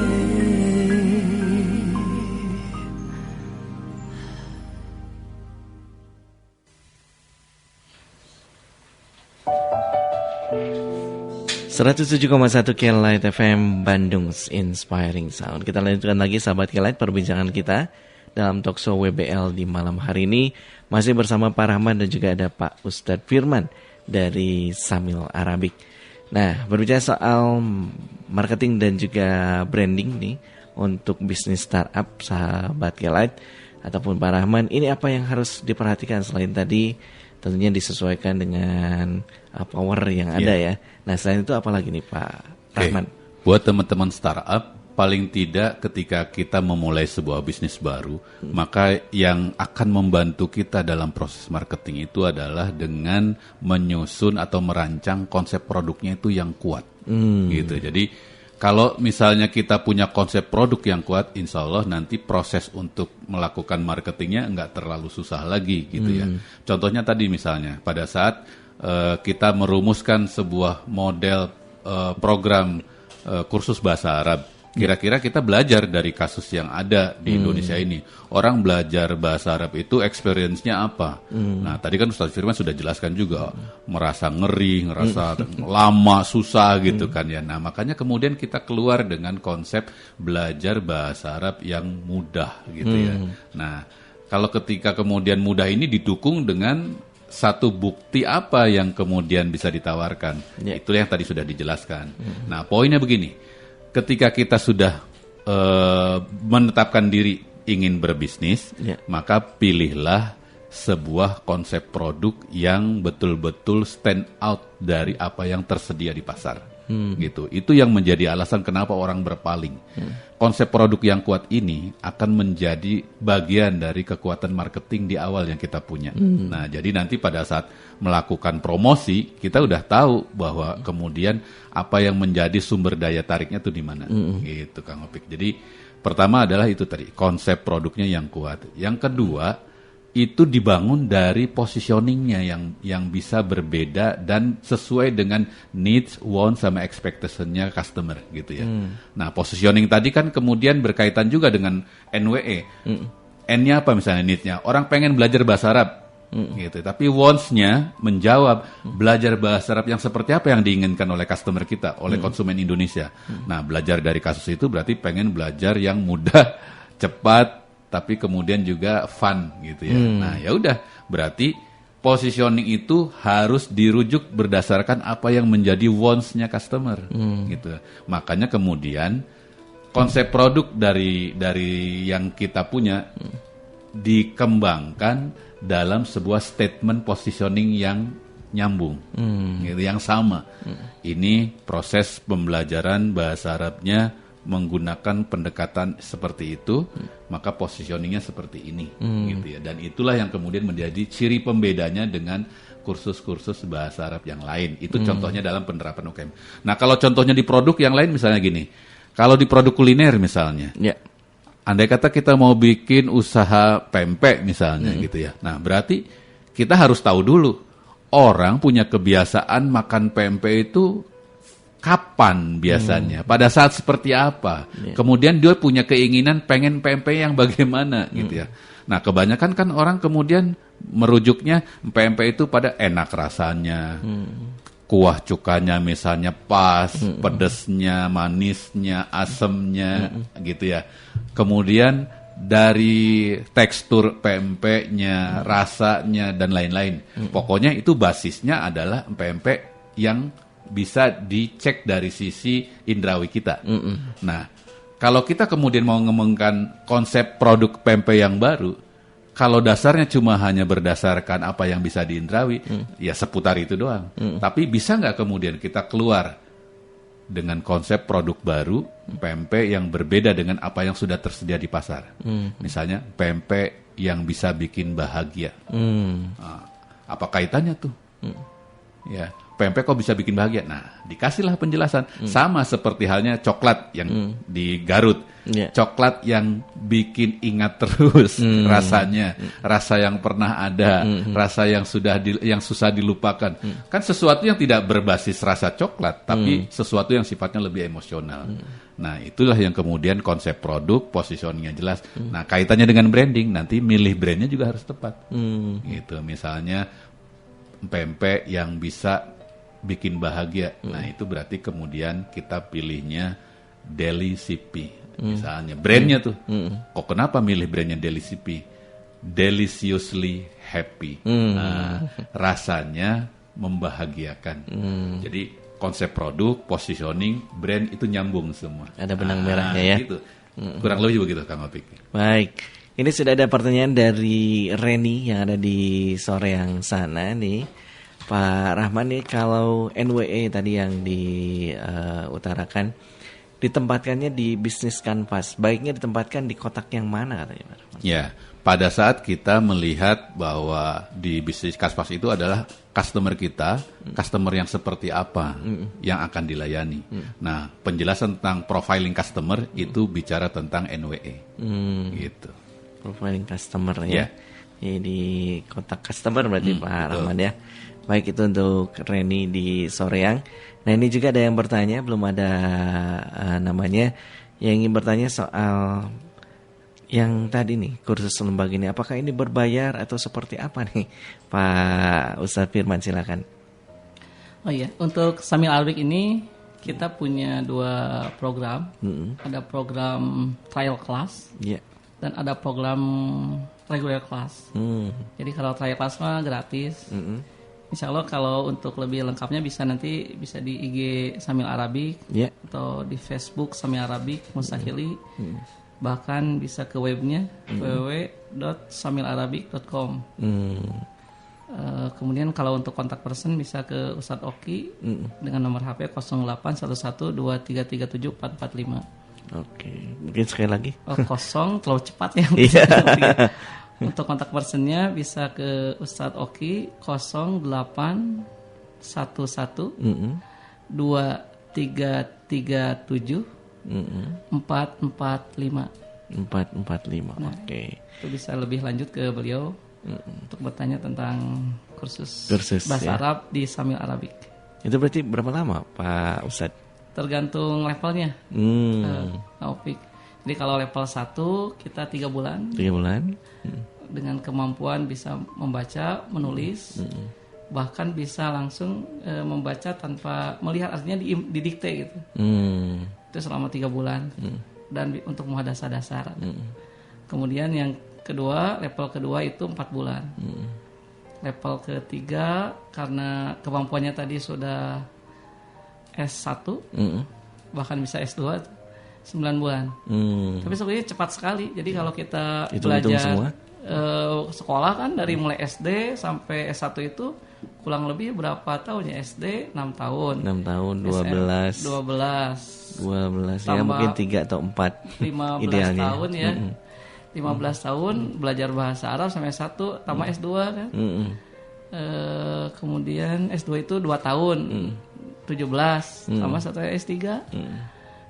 107,1 Kelight FM Bandung's Inspiring Sound. Kita lanjutkan lagi sahabat Kelight perbincangan kita dalam talkshow WBL di malam hari ini. Masih bersama Pak Rahman dan juga ada Pak Ustadz Firman dari Samil Arabic. Nah, berbicara soal marketing dan juga branding nih untuk bisnis startup sahabat K-Lite ataupun Pak Rahman, ini apa yang harus diperhatikan selain tadi tentunya disesuaikan dengan power yang ada ya. Nah, selain itu apa lagi nih Pak Rahman? Buat teman-teman startup, paling tidak ketika kita memulai sebuah bisnis baru, maka yang akan membantu kita dalam proses marketing itu adalah dengan menyusun atau merancang konsep produknya itu yang kuat. Gitu. Jadi kalau misalnya kita punya konsep produk yang kuat, insya Allah nanti proses untuk melakukan marketingnya nggak terlalu susah lagi gitu ya. Contohnya tadi misalnya pada saat kita merumuskan sebuah model program kursus bahasa Arab. Kira-kira kita belajar dari kasus yang ada di Indonesia ini. Orang belajar bahasa Arab itu experience-nya apa? Nah, tadi kan Ustaz Firman sudah jelaskan juga. Merasa ngeri, ngerasa lama, susah gitu kan ya. Nah, makanya kemudian kita keluar dengan konsep belajar bahasa Arab yang mudah gitu ya. Nah, kalau ketika kemudian mudah ini didukung dengan satu bukti apa yang kemudian bisa ditawarkan. Itulah yang tadi sudah dijelaskan. Nah, poinnya begini. Ketika kita sudah menetapkan diri ingin berbisnis, maka pilihlah sebuah konsep produk yang betul-betul stand out dari apa yang tersedia di pasar. Gitu. Itu yang menjadi alasan kenapa orang berpaling. Konsep produk yang kuat ini akan menjadi bagian dari kekuatan marketing di awal yang kita punya. Nah, jadi nanti pada saat melakukan promosi, kita udah tahu bahwa kemudian apa yang menjadi sumber daya tariknya itu di mana. Gitu, Kang Opik. Jadi pertama adalah itu tadi, konsep produknya yang kuat. Yang kedua, itu dibangun dari positioningnya yang bisa berbeda dan sesuai dengan needs, wants, sama expectation-nya customer gitu ya. Nah, positioning tadi kan kemudian berkaitan juga dengan NWE. N-nya apa misalnya needs-nya? Orang pengen belajar bahasa Arab gitu, tapi wants-nya menjawab belajar bahasa Arab yang seperti apa yang diinginkan oleh customer kita, oleh konsumen Indonesia. Nah, belajar dari kasus itu berarti pengen belajar yang mudah, cepat, tapi kemudian juga fun gitu ya. Nah, ya udah, berarti positioning itu harus dirujuk berdasarkan apa yang menjadi wants-nya customer gitu. Makanya kemudian konsep produk dari yang kita punya dikembangkan dalam sebuah statement positioning yang nyambung, gitu, yang sama. Ini proses pembelajaran bahasa Arabnya menggunakan pendekatan seperti itu, maka positioningnya seperti ini, gitu ya. Dan itulah yang kemudian menjadi ciri pembedanya dengan kursus-kursus bahasa Arab yang lain. Itu contohnya dalam penerapan UKM. Nah, kalau contohnya di produk yang lain misalnya gini, kalau di produk kuliner misalnya, andai kata kita mau bikin usaha pempek misalnya, gitu ya. Nah, berarti kita harus tahu dulu orang punya kebiasaan makan pempek itu kapan biasanya, pada saat seperti apa. Kemudian dia punya keinginan pengen pempek yang bagaimana gitu ya. Nah, kebanyakan kan orang kemudian merujuknya pempek itu pada enak rasanya, kuah cukanya misalnya pas, pedesnya, manisnya, asemnya gitu ya. Kemudian dari tekstur pempeknya, rasanya dan lain-lain. Pokoknya itu basisnya adalah pempek yang bisa dicek dari sisi indrawi kita. Nah, kalau kita kemudian mau ngembangkan konsep produk pempek yang baru, kalau dasarnya cuma hanya berdasarkan apa yang bisa diindrawi, ya seputar itu doang. Tapi bisa nggak kemudian kita keluar dengan konsep produk baru, pempek yang berbeda dengan apa yang sudah tersedia di pasar. Misalnya pempek yang bisa bikin bahagia. Nah, apa kaitannya tuh? Ya, pempek kok bisa bikin bahagia? Nah, dikasihlah penjelasan. Sama seperti halnya coklat yang di Garut. Coklat yang bikin ingat terus rasanya, rasa yang pernah ada, rasa yang yang susah dilupakan. Kan sesuatu yang tidak berbasis rasa coklat, tapi sesuatu yang sifatnya lebih emosional. Nah, itulah yang kemudian konsep produk, positioningnya jelas. Nah, kaitannya dengan branding, nanti milih brandnya juga harus tepat. Gitu, misalnya pempek yang bisa bikin bahagia. Nah, itu berarti kemudian kita pilihnya Deli Sipi. Misalnya brandnya tuh, kok kenapa milih brandnya Delicipi? Deliciously happy. Rasanya membahagiakan. Jadi konsep produk, positioning, brand itu nyambung semua. Ada benang merahnya ya. Gitu. Kurang lebih begitu Kang Opik. Baik. Ini sudah ada pertanyaan dari Reni yang ada di Soreang sana nih. Pak Rahman nih, kalau NWE tadi yang diutarakan ditempatkannya di bisnis kanvas, baiknya ditempatkan di kotak yang mana katanya Pak Rahman? Ya, pada saat kita melihat bahwa di bisnis kanvas itu adalah customer kita, customer yang seperti apa yang akan dilayani. Nah, penjelasan tentang profiling customer itu bicara tentang NWE. Gitu. Profiling customer ya. Di kotak customer berarti Pak Rahman ya. Baik, itu untuk Reni di Soreang. Nah, ini juga ada yang bertanya, belum ada namanya, yang ingin bertanya soal yang tadi nih, kursus lembaga ini, apakah ini berbayar atau seperti apa nih Pak Ustadz Firman, silakan. Oh iya, untuk Samil Arabic ini kita punya 2 program. Ada program trial class dan ada program regular class. Jadi kalau trial class mah gratis. Insya Allah kalau untuk lebih lengkapnya bisa di IG Samil Arabic atau di Facebook Samil Arabic Mustahili. Bahkan bisa ke webnya www.samilarabic.com. Kemudian kalau untuk kontak person bisa ke Ustadz Oki dengan nomor HP 081123374445. Oke, mungkin sekali lagi. Kosong terlalu cepat ya. Untuk kontak personnya bisa ke Ustadz Oki 0811 2337 445. Nah, oke. Itu bisa lebih lanjut ke beliau untuk bertanya tentang kursus bahasa Arab di Samil Arabic. Itu berarti berapa lama Pak Ustadz? Tergantung levelnya. Taufik. Jadi kalau level 1 kita 3 bulan. 3 bulan. Dengan kemampuan bisa membaca, menulis, bahkan bisa langsung membaca tanpa melihat, artinya didikte gitu. Itu selama 3 bulan. Dan untuk muhadasah dasar. Kemudian yang kedua, level kedua itu 4 bulan. Level ketiga karena kemampuannya tadi sudah S1, bahkan bisa S2, 9 bulan. Tapi sebenarnya cepat sekali. Jadi kalau kita belajar sekolah kan dari mulai SD sampai S1 itu kurang lebih berapa tahun ya? SD 6 tahun. 6 tahun, 12 ya, mungkin 3 atau 4 15 idealnya. Tahun ya. 15 tahun belajar bahasa Arab sampai S1 tambah S2 kan. Kemudian S2 itu 2 tahun. 17 tambah 1 S3.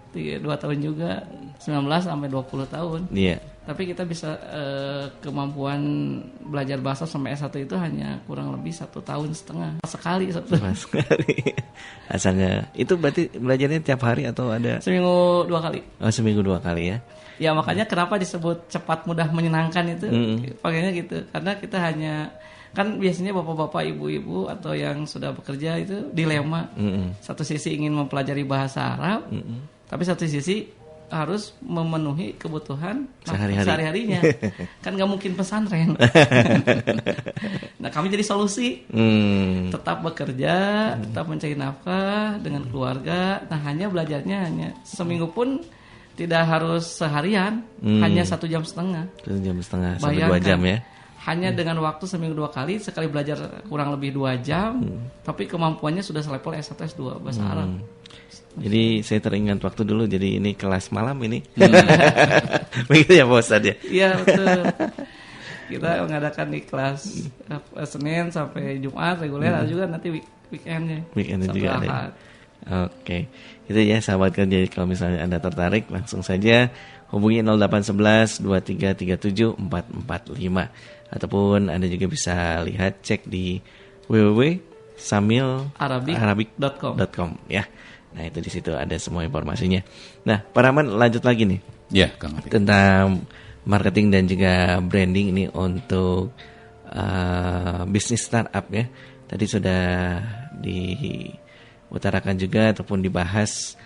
2 tahun juga, 19 sampai 20 tahun. Tapi kita bisa kemampuan belajar bahasa sampai S1 itu hanya kurang lebih 1,5 tahun. Sekali. Asalnya itu berarti belajarnya tiap hari atau ada? Seminggu 2 kali. Oh, seminggu 2 kali ya. Ya makanya kenapa disebut cepat, mudah, menyenangkan itu. Pakainya gitu. Karena kita hanya, kan biasanya bapak-bapak, ibu-ibu atau yang sudah bekerja itu dilema. Satu sisi ingin mempelajari bahasa Arab, tapi satu sisi harus memenuhi kebutuhan sehari-harinya. Kan gak mungkin pesantren. Nah, kami jadi solusi. Tetap bekerja, tetap mencari nafkah dengan keluarga. Nah, hanya belajarnya hanya seminggu pun tidak harus seharian, hanya 1,5 jam. 1,5 jam sampai 2 jam ya. Hanya dengan waktu seminggu 2 kali, sekali belajar kurang lebih 2 jam, tapi kemampuannya sudah selevel S1, S2 bahasa Arab. Jadi saya teringat waktu dulu, jadi ini kelas malam ini. Begitu ya Pak Ustadz ya? Iya betul. Kita mengadakan di kelas Senin sampai Jumat reguler, ada juga nanti weekendnya. Weekendnya juga ada. Oke, itu ya sahabat kerja. Kalau misalnya Anda tertarik, langsung saja hubungi 0811 2337 445. Ataupun Anda juga bisa lihat, cek di www.samilarabic.com ya. Nah, itu di situ ada semua informasinya. Nah, Pak Rahman lanjut lagi nih. Ya, Kang. Tentang marketing dan juga branding ini untuk bisnis startup ya. Tadi sudah diutarakan juga ataupun dibahas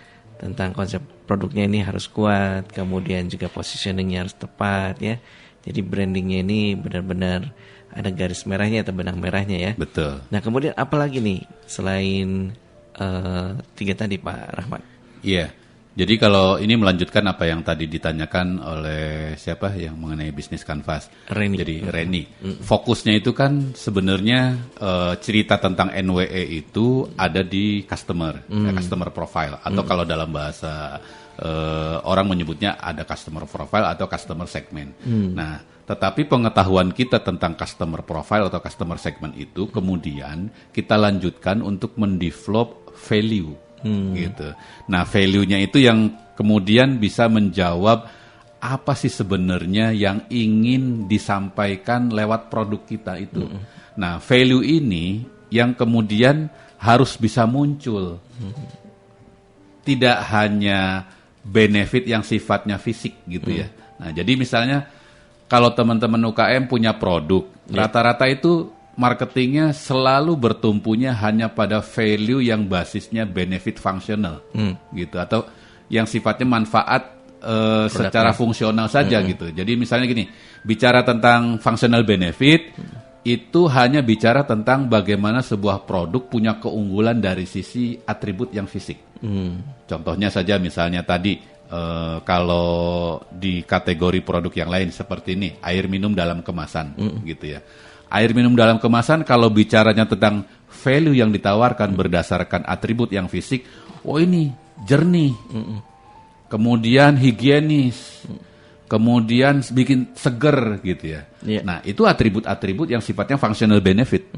tentang konsep produknya ini harus kuat, kemudian juga positioningnya harus tepat ya. Jadi brandingnya ini benar-benar ada garis merahnya atau benang merahnya ya. Betul. Nah kemudian apa lagi nih selain 3 tadi Pak Rahmat? Iya. Jadi kalau ini melanjutkan apa yang tadi ditanyakan oleh siapa yang mengenai bisnis kanvas. Reni. Jadi Reni. Fokusnya itu kan sebenarnya cerita tentang NWE itu ada di customer, customer profile. Atau kalau dalam bahasa orang menyebutnya ada customer profile atau customer segment. Nah, tetapi pengetahuan kita tentang customer profile atau customer segment itu kemudian kita lanjutkan untuk mendevelop value. Gitu. Nah, value-nya itu yang kemudian bisa menjawab apa sih sebenarnya yang ingin disampaikan lewat produk kita itu. Nah, value ini yang kemudian harus bisa muncul. Tidak hanya benefit yang sifatnya fisik gitu ya. Nah, jadi misalnya kalau teman-teman UKM punya produk, rata-rata itu marketingnya selalu bertumpunya hanya pada value yang basisnya benefit fungsional, gitu, atau yang sifatnya manfaat secara fungsional saja gitu. Jadi misalnya gini, bicara tentang functional benefit itu hanya bicara tentang bagaimana sebuah produk punya keunggulan dari sisi atribut yang fisik. Contohnya saja misalnya tadi kalau di kategori produk yang lain seperti ini, air minum dalam kemasan, gitu ya. Air minum dalam kemasan kalau bicaranya tentang value yang ditawarkan berdasarkan atribut yang fisik, oh ini jernih, kemudian higienis, kemudian bikin seger gitu ya. Nah itu atribut-atribut yang sifatnya functional benefit.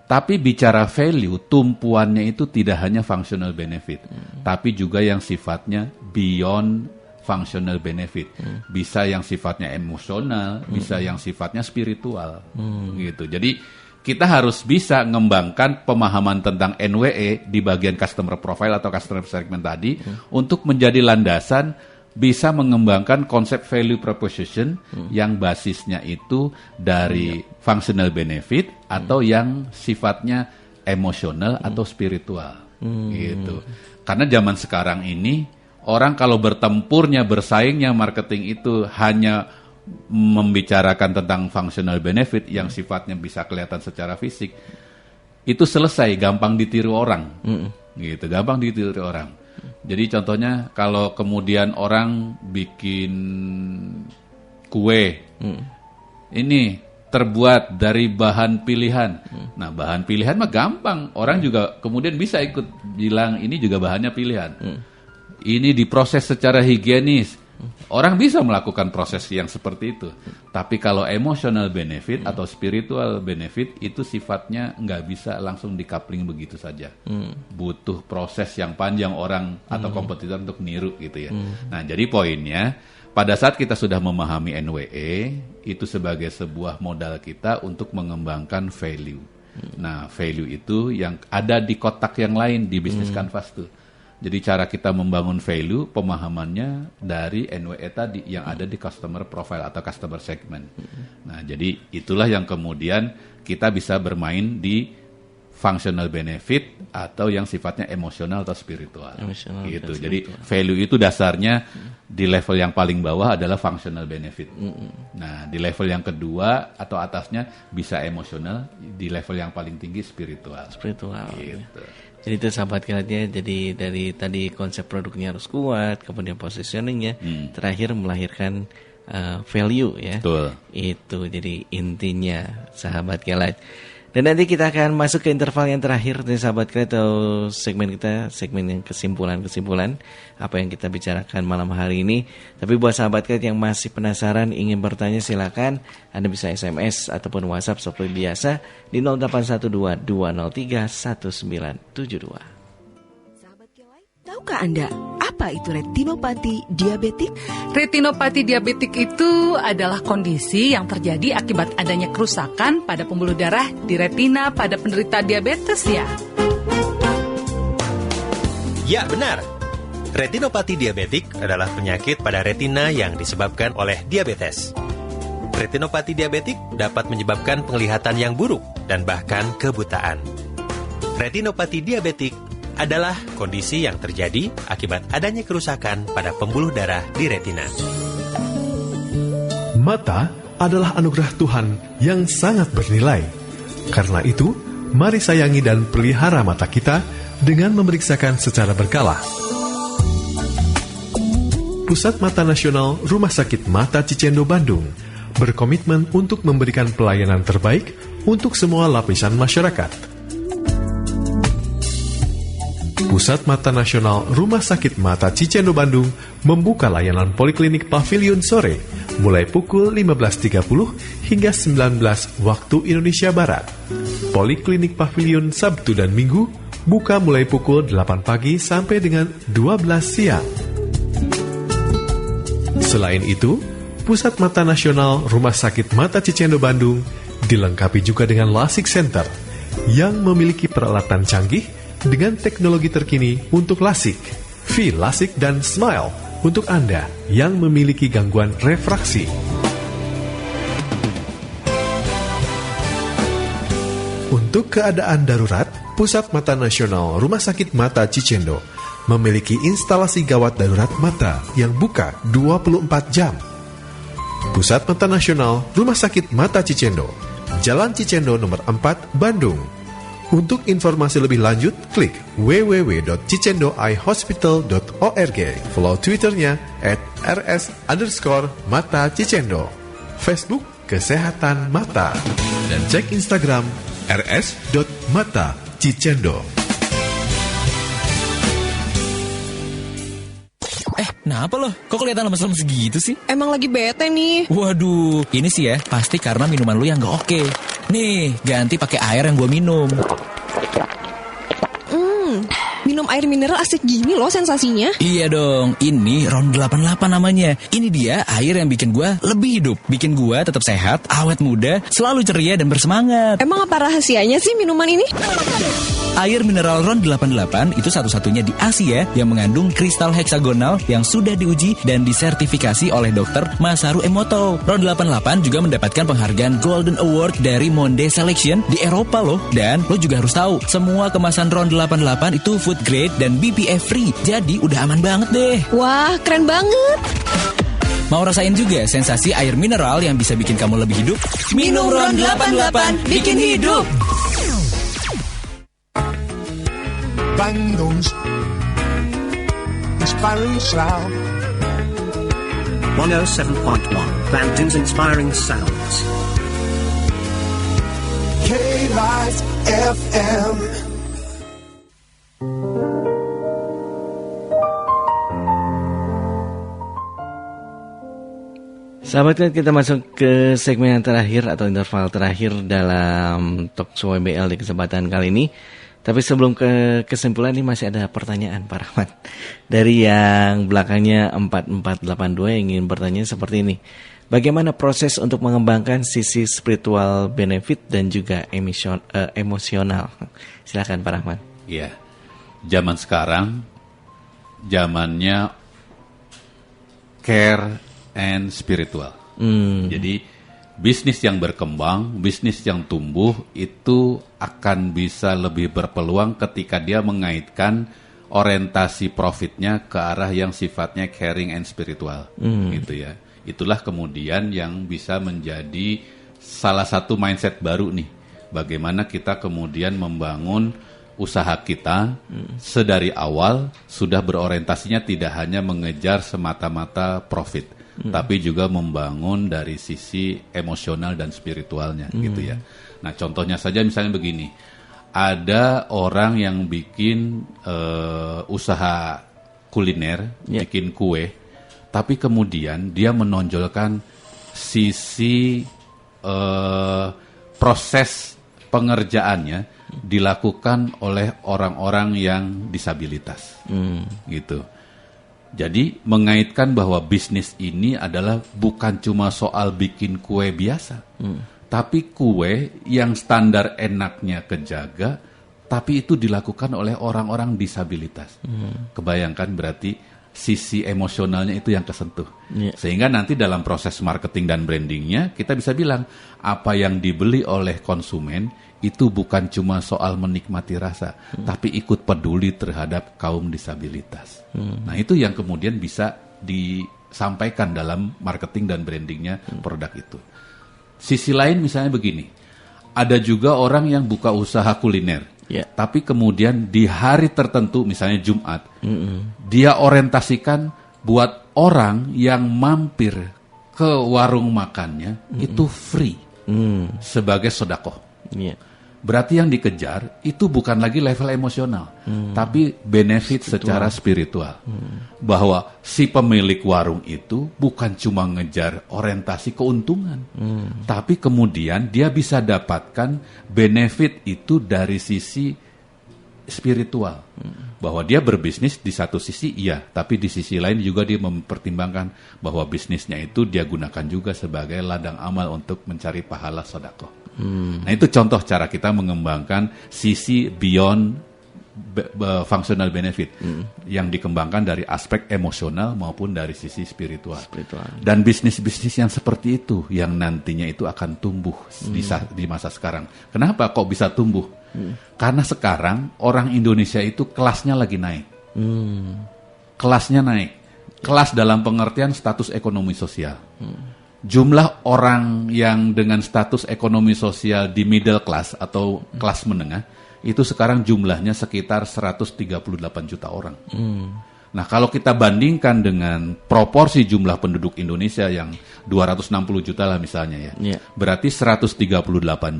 Tapi bicara value, tumpuannya itu tidak hanya functional benefit, tapi juga yang sifatnya beyond functional benefit, bisa yang sifatnya emosional, bisa yang sifatnya spiritual, gitu. Jadi kita harus bisa mengembangkan pemahaman tentang NWE di bagian customer profile atau customer segment tadi untuk menjadi landasan bisa mengembangkan konsep value proposition yang basisnya itu dari functional benefit atau yang sifatnya emosional atau spiritual, gitu. Karena zaman sekarang ini orang kalau bertempurnya, bersaingnya marketing itu hanya membicarakan tentang functional benefit yang sifatnya bisa kelihatan secara fisik, itu selesai, gampang ditiru orang, gitu, gampang ditiru orang. Jadi contohnya kalau kemudian orang bikin kue, ini terbuat dari bahan pilihan. Nah, bahan pilihan mah gampang, orang juga kemudian bisa ikut bilang ini juga bahannya pilihan. Ini diproses secara higienis. Orang bisa melakukan proses yang seperti itu. Tapi kalau emotional benefit atau spiritual benefit itu sifatnya nggak bisa langsung di-coupling begitu saja. Butuh proses yang panjang orang atau kompetitor untuk niru gitu ya. Nah, jadi poinnya pada saat kita sudah memahami NWE, itu sebagai sebuah modal kita untuk mengembangkan value. Nah, value itu yang ada di kotak yang lain di bisnis canvas tuh. Jadi cara kita membangun value, pemahamannya dari NWE tadi yang ada di customer profile atau customer segment. Nah, jadi itulah yang kemudian kita bisa bermain di functional benefit atau yang sifatnya emosional atau spiritual. Gitu. Jadi value itu dasarnya di level yang paling bawah adalah functional benefit. Nah, di level yang kedua atau atasnya bisa emosional, di level yang paling tinggi spiritual. Gitu. Jadi itu sahabat kilatnya, jadi dari tadi konsep produknya harus kuat, kemudian positioningnya, terakhir melahirkan value ya. Betul. Itu jadi intinya sahabat kilat. Dan nanti kita akan masuk ke interval yang terakhir dari sahabat kilat atau segmen kita, segmen yang kesimpulan-kesimpulan apa yang kita bicarakan malam hari ini. Tapi buat sahabat kilat yang masih penasaran ingin bertanya, silakan Anda bisa SMS ataupun WhatsApp seperti biasa di 0812 203 1972. Tahukah Anda apa itu retinopati diabetik? Retinopati diabetik itu adalah kondisi yang terjadi akibat adanya kerusakan pada pembuluh darah di retina pada penderita diabetes ya. Ya, benar. Retinopati diabetik adalah penyakit pada retina yang disebabkan oleh diabetes. Retinopati diabetik dapat menyebabkan penglihatan yang buruk dan bahkan kebutaan. Retinopati diabetik adalah kondisi yang terjadi akibat adanya kerusakan pada pembuluh darah di retina. Mata adalah anugerah Tuhan yang sangat bernilai. Karena itu, mari sayangi dan pelihara mata kita dengan memeriksakan secara berkala. Pusat Mata Nasional Rumah Sakit Mata Cicendo Bandung berkomitmen untuk memberikan pelayanan terbaik untuk semua lapisan masyarakat. Pusat Mata Nasional Rumah Sakit Mata Cicendo Bandung membuka layanan poliklinik pavilion sore mulai pukul 15.30 hingga 19 waktu Indonesia Barat. Poliklinik pavilion Sabtu dan Minggu buka mulai pukul 8 pagi sampai dengan 12 siang. Selain itu, Pusat Mata Nasional Rumah Sakit Mata Cicendo Bandung dilengkapi juga dengan LASIK Center yang memiliki peralatan canggih dengan teknologi terkini untuk LASIK, V-LASIK, dan SMILE untuk Anda yang memiliki gangguan refraksi. Untuk keadaan darurat, Pusat Mata Nasional Rumah Sakit Mata Cicendo memiliki instalasi gawat darurat mata yang buka 24 jam. Pusat Mata Nasional Rumah Sakit Mata Cicendo, Jalan Cicendo nomor 4, Bandung. Untuk informasi lebih lanjut, klik www.cicendoeyehospital.org. Follow Twitternya @rs_mata Cicendo, Facebook Kesehatan Mata, dan cek Instagram rs.mata Cicendo. Kenapa lo? Kok kelihatan lemes-lemes gitu sih? Emang lagi bete nih. Waduh, ini sih ya pasti karena minuman lu yang gak oke. Nih, ganti pakai air yang gue minum. Minum air mineral asik gini loh sensasinya. Iya dong, ini Ron 88 namanya. Ini dia air yang bikin gue lebih hidup, bikin gue tetap sehat, awet muda, selalu ceria dan bersemangat. Emang apa rahasianya sih minuman ini? Air mineral Ron 88 itu satu-satunya di Asia yang mengandung kristal heksagonal yang sudah diuji dan disertifikasi oleh Dr. Masaru Emoto. Ron 88 juga mendapatkan penghargaan Golden Award dari Monde Selection di Eropa loh. Dan lo juga harus tahu, semua kemasan Ron 88 itu food grade dan BPA free. Jadi udah aman banget deh. Wah, keren banget. Mau rasain juga sensasi air mineral yang bisa bikin kamu lebih hidup? Minum Ron 88, bikin hidup. Bandung's inspiring sound. 107.1 Bandung's inspiring sounds. K-Rise FM. Sahabat, kita masuk ke segmen yang terakhir atau interval terakhir dalam Talk Show WBL di kesempatan kali ini. Tapi sebelum ke kesimpulan ini masih ada pertanyaan Pak Rahmat. Dari yang belakangnya 4482 yang ingin bertanya seperti ini. Bagaimana proses untuk mengembangkan sisi spiritual benefit dan juga emosional? Silakan Pak Rahmat. Iya. Zaman sekarang zamannya care and spiritual. Jadi bisnis yang berkembang, bisnis yang tumbuh itu akan bisa lebih berpeluang ketika dia mengaitkan orientasi profitnya ke arah yang sifatnya caring and spiritual, gitu ya. Itulah kemudian yang bisa menjadi salah satu mindset baru nih. Bagaimana kita kemudian membangun usaha kita sedari awal sudah berorientasinya tidak hanya mengejar semata-mata profit, tapi juga membangun dari sisi emosional dan spiritualnya, gitu ya. Nah, contohnya saja misalnya begini, ada orang yang bikin usaha kuliner, bikin kue, tapi kemudian dia menonjolkan sisi proses pengerjaannya dilakukan oleh orang-orang yang disabilitas, gitu. Jadi mengaitkan bahwa bisnis ini adalah bukan cuma soal bikin kue biasa, tapi kue yang standar enaknya kejaga, tapi itu dilakukan oleh orang-orang disabilitas. Kebayangkan berarti sisi emosionalnya itu yang kesentuh. Sehingga nanti dalam proses marketing dan brandingnya kita bisa bilang apa yang dibeli oleh konsumen itu bukan cuma soal menikmati rasa, tapi ikut peduli terhadap kaum disabilitas. Nah itu yang kemudian bisa disampaikan dalam marketing dan brandingnya produk itu. Sisi lain misalnya begini, ada juga orang yang buka usaha kuliner, tapi kemudian di hari tertentu misalnya Jumat, dia orientasikan buat orang yang mampir ke warung makannya itu free sebagai sedekah. Berarti yang dikejar itu bukan lagi level emosional, tapi benefit secara spiritual. Bahwa si pemilik warung itu bukan cuma ngejar orientasi keuntungan, tapi kemudian dia bisa dapatkan benefit itu dari sisi spiritual. Bahwa dia berbisnis di satu sisi iya, tapi di sisi lain juga dia mempertimbangkan bahwa bisnisnya itu dia gunakan juga sebagai ladang amal untuk mencari pahala sedekah. Nah itu contoh cara kita mengembangkan sisi beyond functional benefit yang dikembangkan dari aspek emosional maupun dari sisi spiritual. Dan bisnis-bisnis yang seperti itu yang nantinya itu akan tumbuh di masa sekarang. Kenapa kok bisa tumbuh? Karena sekarang orang Indonesia itu kelasnya lagi naik. Kelasnya naik. Kelas dalam pengertian status ekonomi sosial. Jumlah orang yang dengan status ekonomi sosial di middle class atau kelas menengah itu sekarang jumlahnya sekitar 138 juta orang. Nah kalau kita bandingkan dengan proporsi jumlah penduduk Indonesia yang 260 juta lah misalnya ya, berarti 138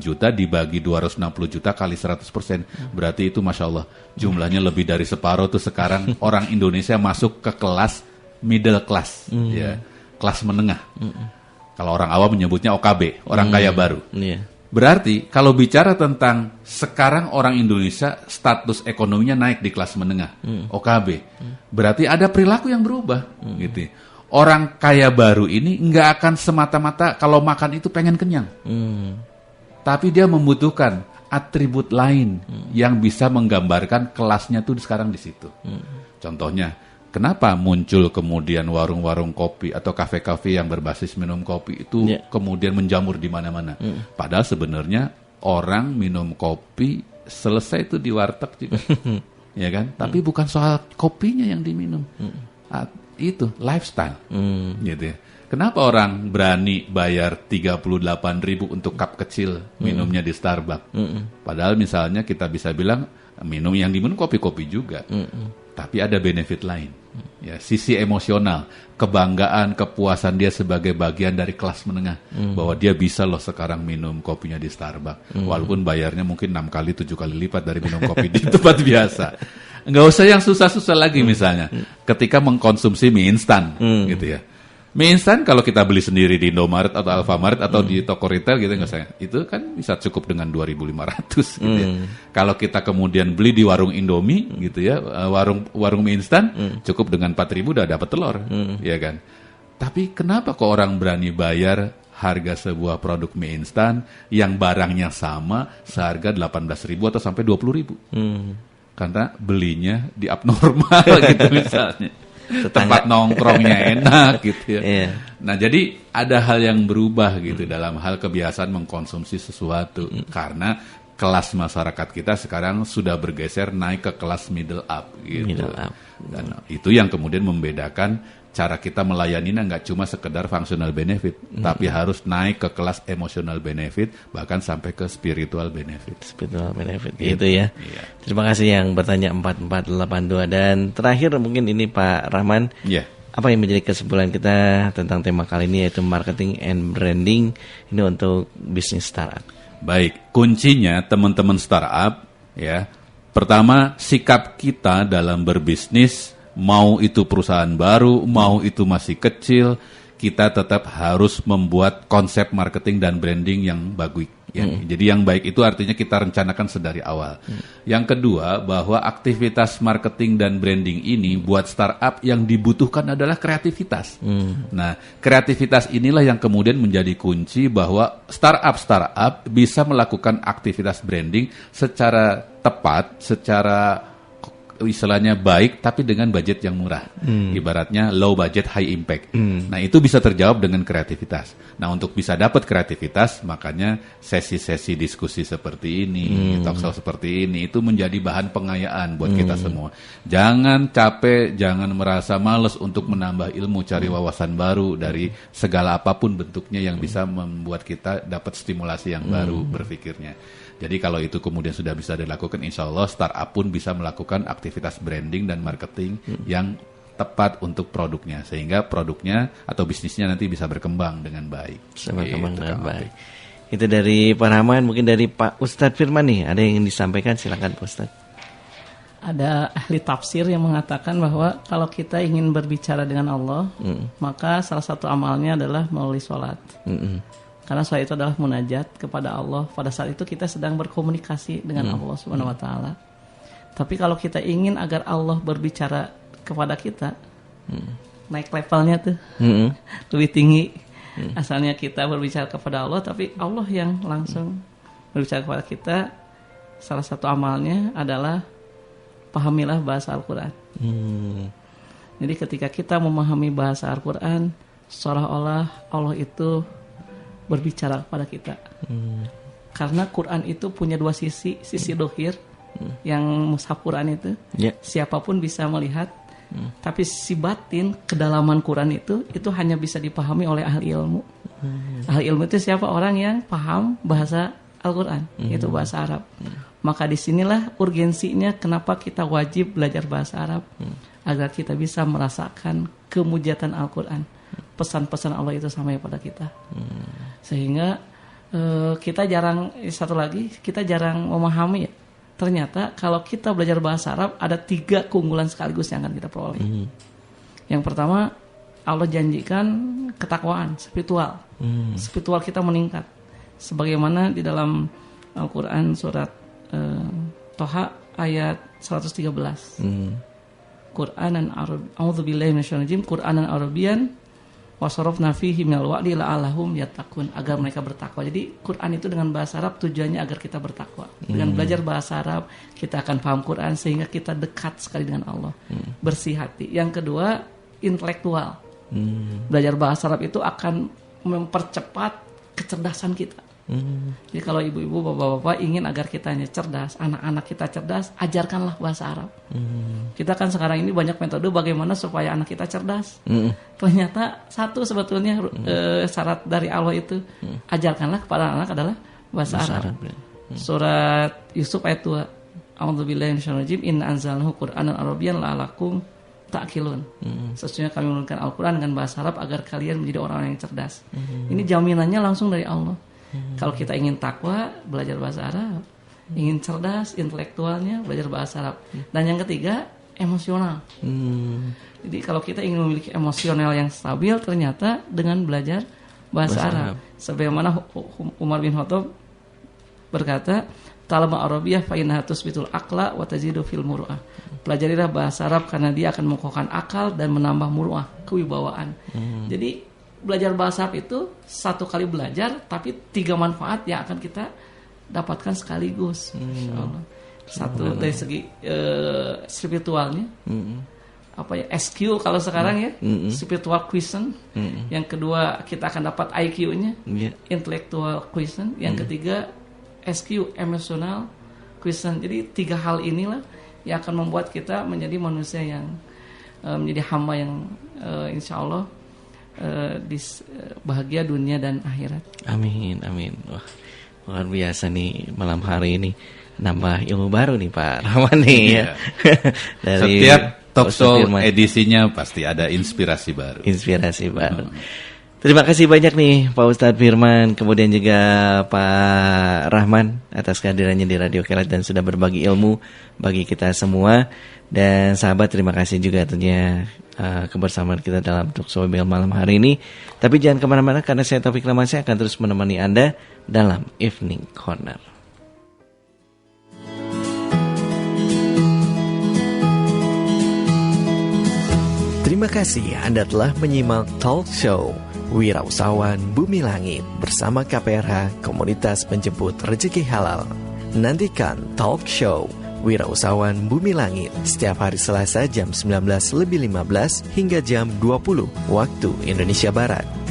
juta dibagi 260 juta kali 100%, berarti itu Masya Allah jumlahnya lebih dari separuh tuh sekarang orang Indonesia masuk ke kelas middle class, ya, kelas menengah. Kalau orang awam menyebutnya OKB, orang kaya baru. Berarti kalau bicara tentang sekarang orang Indonesia status ekonominya naik di kelas menengah, OKB. Berarti ada perilaku yang berubah, gitu. Orang kaya baru ini nggak akan semata-mata kalau makan itu pengen kenyang. Tapi dia membutuhkan atribut lain yang bisa menggambarkan kelasnya tuh sekarang di situ. Contohnya, kenapa muncul kemudian warung-warung kopi atau kafe-kafe yang berbasis minum kopi itu kemudian menjamur di mana-mana? Padahal sebenarnya orang minum kopi selesai itu di warteg juga, ya kan? Tapi bukan soal kopinya yang diminum, itu lifestyle, gitu ya. Kenapa orang berani bayar 38.000 untuk cup kecil minumnya di Starbucks? Padahal misalnya kita bisa bilang minum yang diminum kopi-kopi juga. Tapi ada benefit lain, ya, sisi emosional, kebanggaan, kepuasan dia sebagai bagian dari kelas menengah, bahwa dia bisa loh sekarang minum kopinya di Starbucks, walaupun bayarnya mungkin 6 kali, 7 kali lipat dari minum kopi di tempat biasa. Nggak usah yang susah-susah lagi misalnya, ketika mengkonsumsi mie instan, gitu ya. Mie instan kalau kita beli sendiri di Indomaret atau Alfamaret atau di toko retail gitu nggak saya, itu kan bisa cukup dengan 2.500 gitu ya. Kalau kita kemudian beli di warung Indomie gitu ya, warung mie instan cukup dengan 4.000 udah dapat telur, ya kan. Tapi kenapa kok orang berani bayar harga sebuah produk mie instan yang barangnya sama seharga 18.000 atau sampai 20.000? Karena belinya di abnormal gitu misalnya. Tempat nongkrongnya enak gitu ya. Nah jadi ada hal yang berubah gitu dalam hal kebiasaan mengkonsumsi sesuatu, karena kelas masyarakat kita sekarang sudah bergeser naik ke kelas middle up gitu. Dan itu yang kemudian membedakan cara kita melayaninya nggak cuma sekedar functional benefit, tapi harus naik ke kelas emotional benefit, bahkan sampai ke spiritual benefit. Spiritual benefit, gitu ya. Terima kasih yang bertanya 4482. Dan terakhir mungkin ini Pak Rahman, apa yang menjadi kesimpulan kita tentang tema kali ini, yaitu marketing and branding ini untuk bisnis startup. Baik, kuncinya teman-teman startup ya. Pertama, sikap kita dalam berbisnis, mau itu perusahaan baru, mau itu masih kecil, kita tetap harus membuat konsep marketing dan branding yang bagus. Ya. Jadi yang baik itu artinya kita rencanakan sedari awal. Yang kedua, bahwa aktivitas marketing dan branding ini buat startup yang dibutuhkan adalah kreativitas. Nah, kreativitas inilah yang kemudian menjadi kunci bahwa startup bisa melakukan aktivitas branding secara tepat, secara istilahnya baik tapi dengan budget yang murah. Ibaratnya low budget high impact. Nah, itu bisa terjawab dengan kreativitas. Nah, untuk bisa dapat kreativitas, makanya sesi-sesi diskusi seperti ini, talk show seperti ini itu menjadi bahan pengayaan buat kita semua. Jangan capek, jangan merasa malas untuk menambah ilmu, cari wawasan baru dari segala apapun bentuknya yang bisa membuat kita dapat stimulasi yang baru berpikirnya. Jadi kalau itu kemudian sudah bisa dilakukan, insya Allah startup pun bisa melakukan aktivitas branding dan marketing yang tepat untuk produknya, sehingga produknya atau bisnisnya nanti bisa berkembang dengan baik. Berkembang dengan baik. Itu dari Pak Rahman, mungkin dari Pak Ustadz Firman nih, ada yang ingin disampaikan, silakan Pak Ustadz. Ada ahli tafsir yang mengatakan bahwa kalau kita ingin berbicara dengan Allah, maka salah satu amalnya adalah melalui sholat. Karena sholat itu adalah munajat kepada Allah. Pada saat itu kita sedang berkomunikasi dengan Allah Subhanahu wa taala. Tapi kalau kita ingin agar Allah berbicara kepada kita, naik levelnya tuh. Lebih tinggi. Asalnya kita berbicara kepada Allah, tapi Allah yang langsung berbicara kepada kita. Salah satu amalnya adalah pahamilah bahasa Al-Quran. Jadi ketika kita memahami bahasa Al-Quran, seolah-olah Allah itu berbicara kepada kita. Karena Quran itu punya dua sisi dohir, yang mushaf Quran itu siapapun bisa melihat, tapi sisi batin kedalaman Quran itu hanya bisa dipahami oleh ahli ilmu. Ahli ilmu itu siapa? Orang yang paham bahasa Al-Quran, itu bahasa Arab. Maka disinilah urgensinya kenapa kita wajib belajar bahasa Arab, agar kita bisa merasakan kemujatan Al-Quran. Pesan-pesan Allah itu sampai pada kita. Sehingga kita jarang, satu lagi, kita jarang memahami ya. Ternyata kalau kita belajar bahasa Arab, ada 3 keunggulan sekaligus yang akan kita peroleh. Yang pertama, Allah janjikan ketakwaan, spiritual. Spiritual kita meningkat. Sebagaimana di dalam Al-Quran surat Toha ayat 113. Qur'anan Arabian, a'udzubillahi minasyaitonir rajim, Qur'anan Arabian wa sarafna fihi minal wa'di la'allahum yattaqun, agar mereka bertakwa. Jadi Quran itu dengan bahasa Arab tujuannya agar kita bertakwa. Dengan belajar bahasa Arab kita akan paham Quran sehingga kita dekat sekali dengan Allah. Bersih hati. Yang kedua, intelektual. Belajar bahasa Arab itu akan mempercepat kecerdasan kita. Jadi kalau ibu-ibu, bapak-bapak ingin agar kitanya cerdas, anak-anak kita cerdas, ajarkanlah bahasa Arab. Kita kan sekarang ini banyak metode bagaimana supaya anak kita cerdas. Ternyata satu sebetulnya syarat dari Allah itu, ajarkanlah kepada anak adalah bahasa Arab. Surat Yusuf ayat 2. A'udzubillahi minasyaitonir rajim, inna anzalnahu Qur'anan Arabiyyan la'alakum ta'qilun. Sesungguhnya kami menurunkan Al-Quran dengan bahasa Arab agar kalian menjadi orang yang cerdas. Ini jaminannya langsung dari Allah. Kalau kita ingin takwa, belajar bahasa Arab. Ingin cerdas, intelektualnya, belajar bahasa Arab. Dan yang ketiga, emosional. Jadi kalau kita ingin memiliki emosional yang stabil, ternyata dengan belajar bahasa Arab. Sebagaimana Umar bin Khattab berkata, Talama Arabiyah fa innaha tusbitul aqla wa tazidu fil muru'ah. Pelajarilah bahasa Arab karena dia akan mengukuhkan akal dan menambah muru'ah, kewibawaan. Jadi belajar bahasa Arab itu 1 kali belajar, tapi 3 manfaat yang akan kita dapatkan sekaligus. Insyaallah. Satu dari segi spiritualnya, SQ kalau sekarang ya, spiritual quotient. Yang kedua kita akan dapat IQ-nya, intellectual quotient. Yang ketiga SQ, emotional quotient. Jadi 3 hal inilah yang akan membuat kita menjadi manusia yang menjadi hamba yang insyaallah bahagia dunia dan akhirat. Amin, amin. Wah, luar biasa nih malam hari ini, nambah ilmu baru nih Pak Rahman nih ya. Dari setiap talk show edisinya pasti ada inspirasi baru. Terima kasih banyak nih Pak Ustadz Firman, kemudian juga Pak Rahman atas kehadirannya di Radio Kelat dan sudah berbagi ilmu bagi kita semua. Dan sahabat, terima kasih juga tentunya kebersamaan kita dalam talk show malam hari ini. Tapi jangan kemana-mana karena saya Taufik Ramansyah akan terus menemani Anda dalam Evening Corner. Terima kasih Anda telah menyimak talk show Wirausahawan Bumi Langit bersama KPRH Komunitas Penjemput Rezeki Halal. Nantikan talk show Wirausahawan Bumi Langit, setiap hari Selasa jam 19:15 hingga jam 20 waktu Indonesia Barat.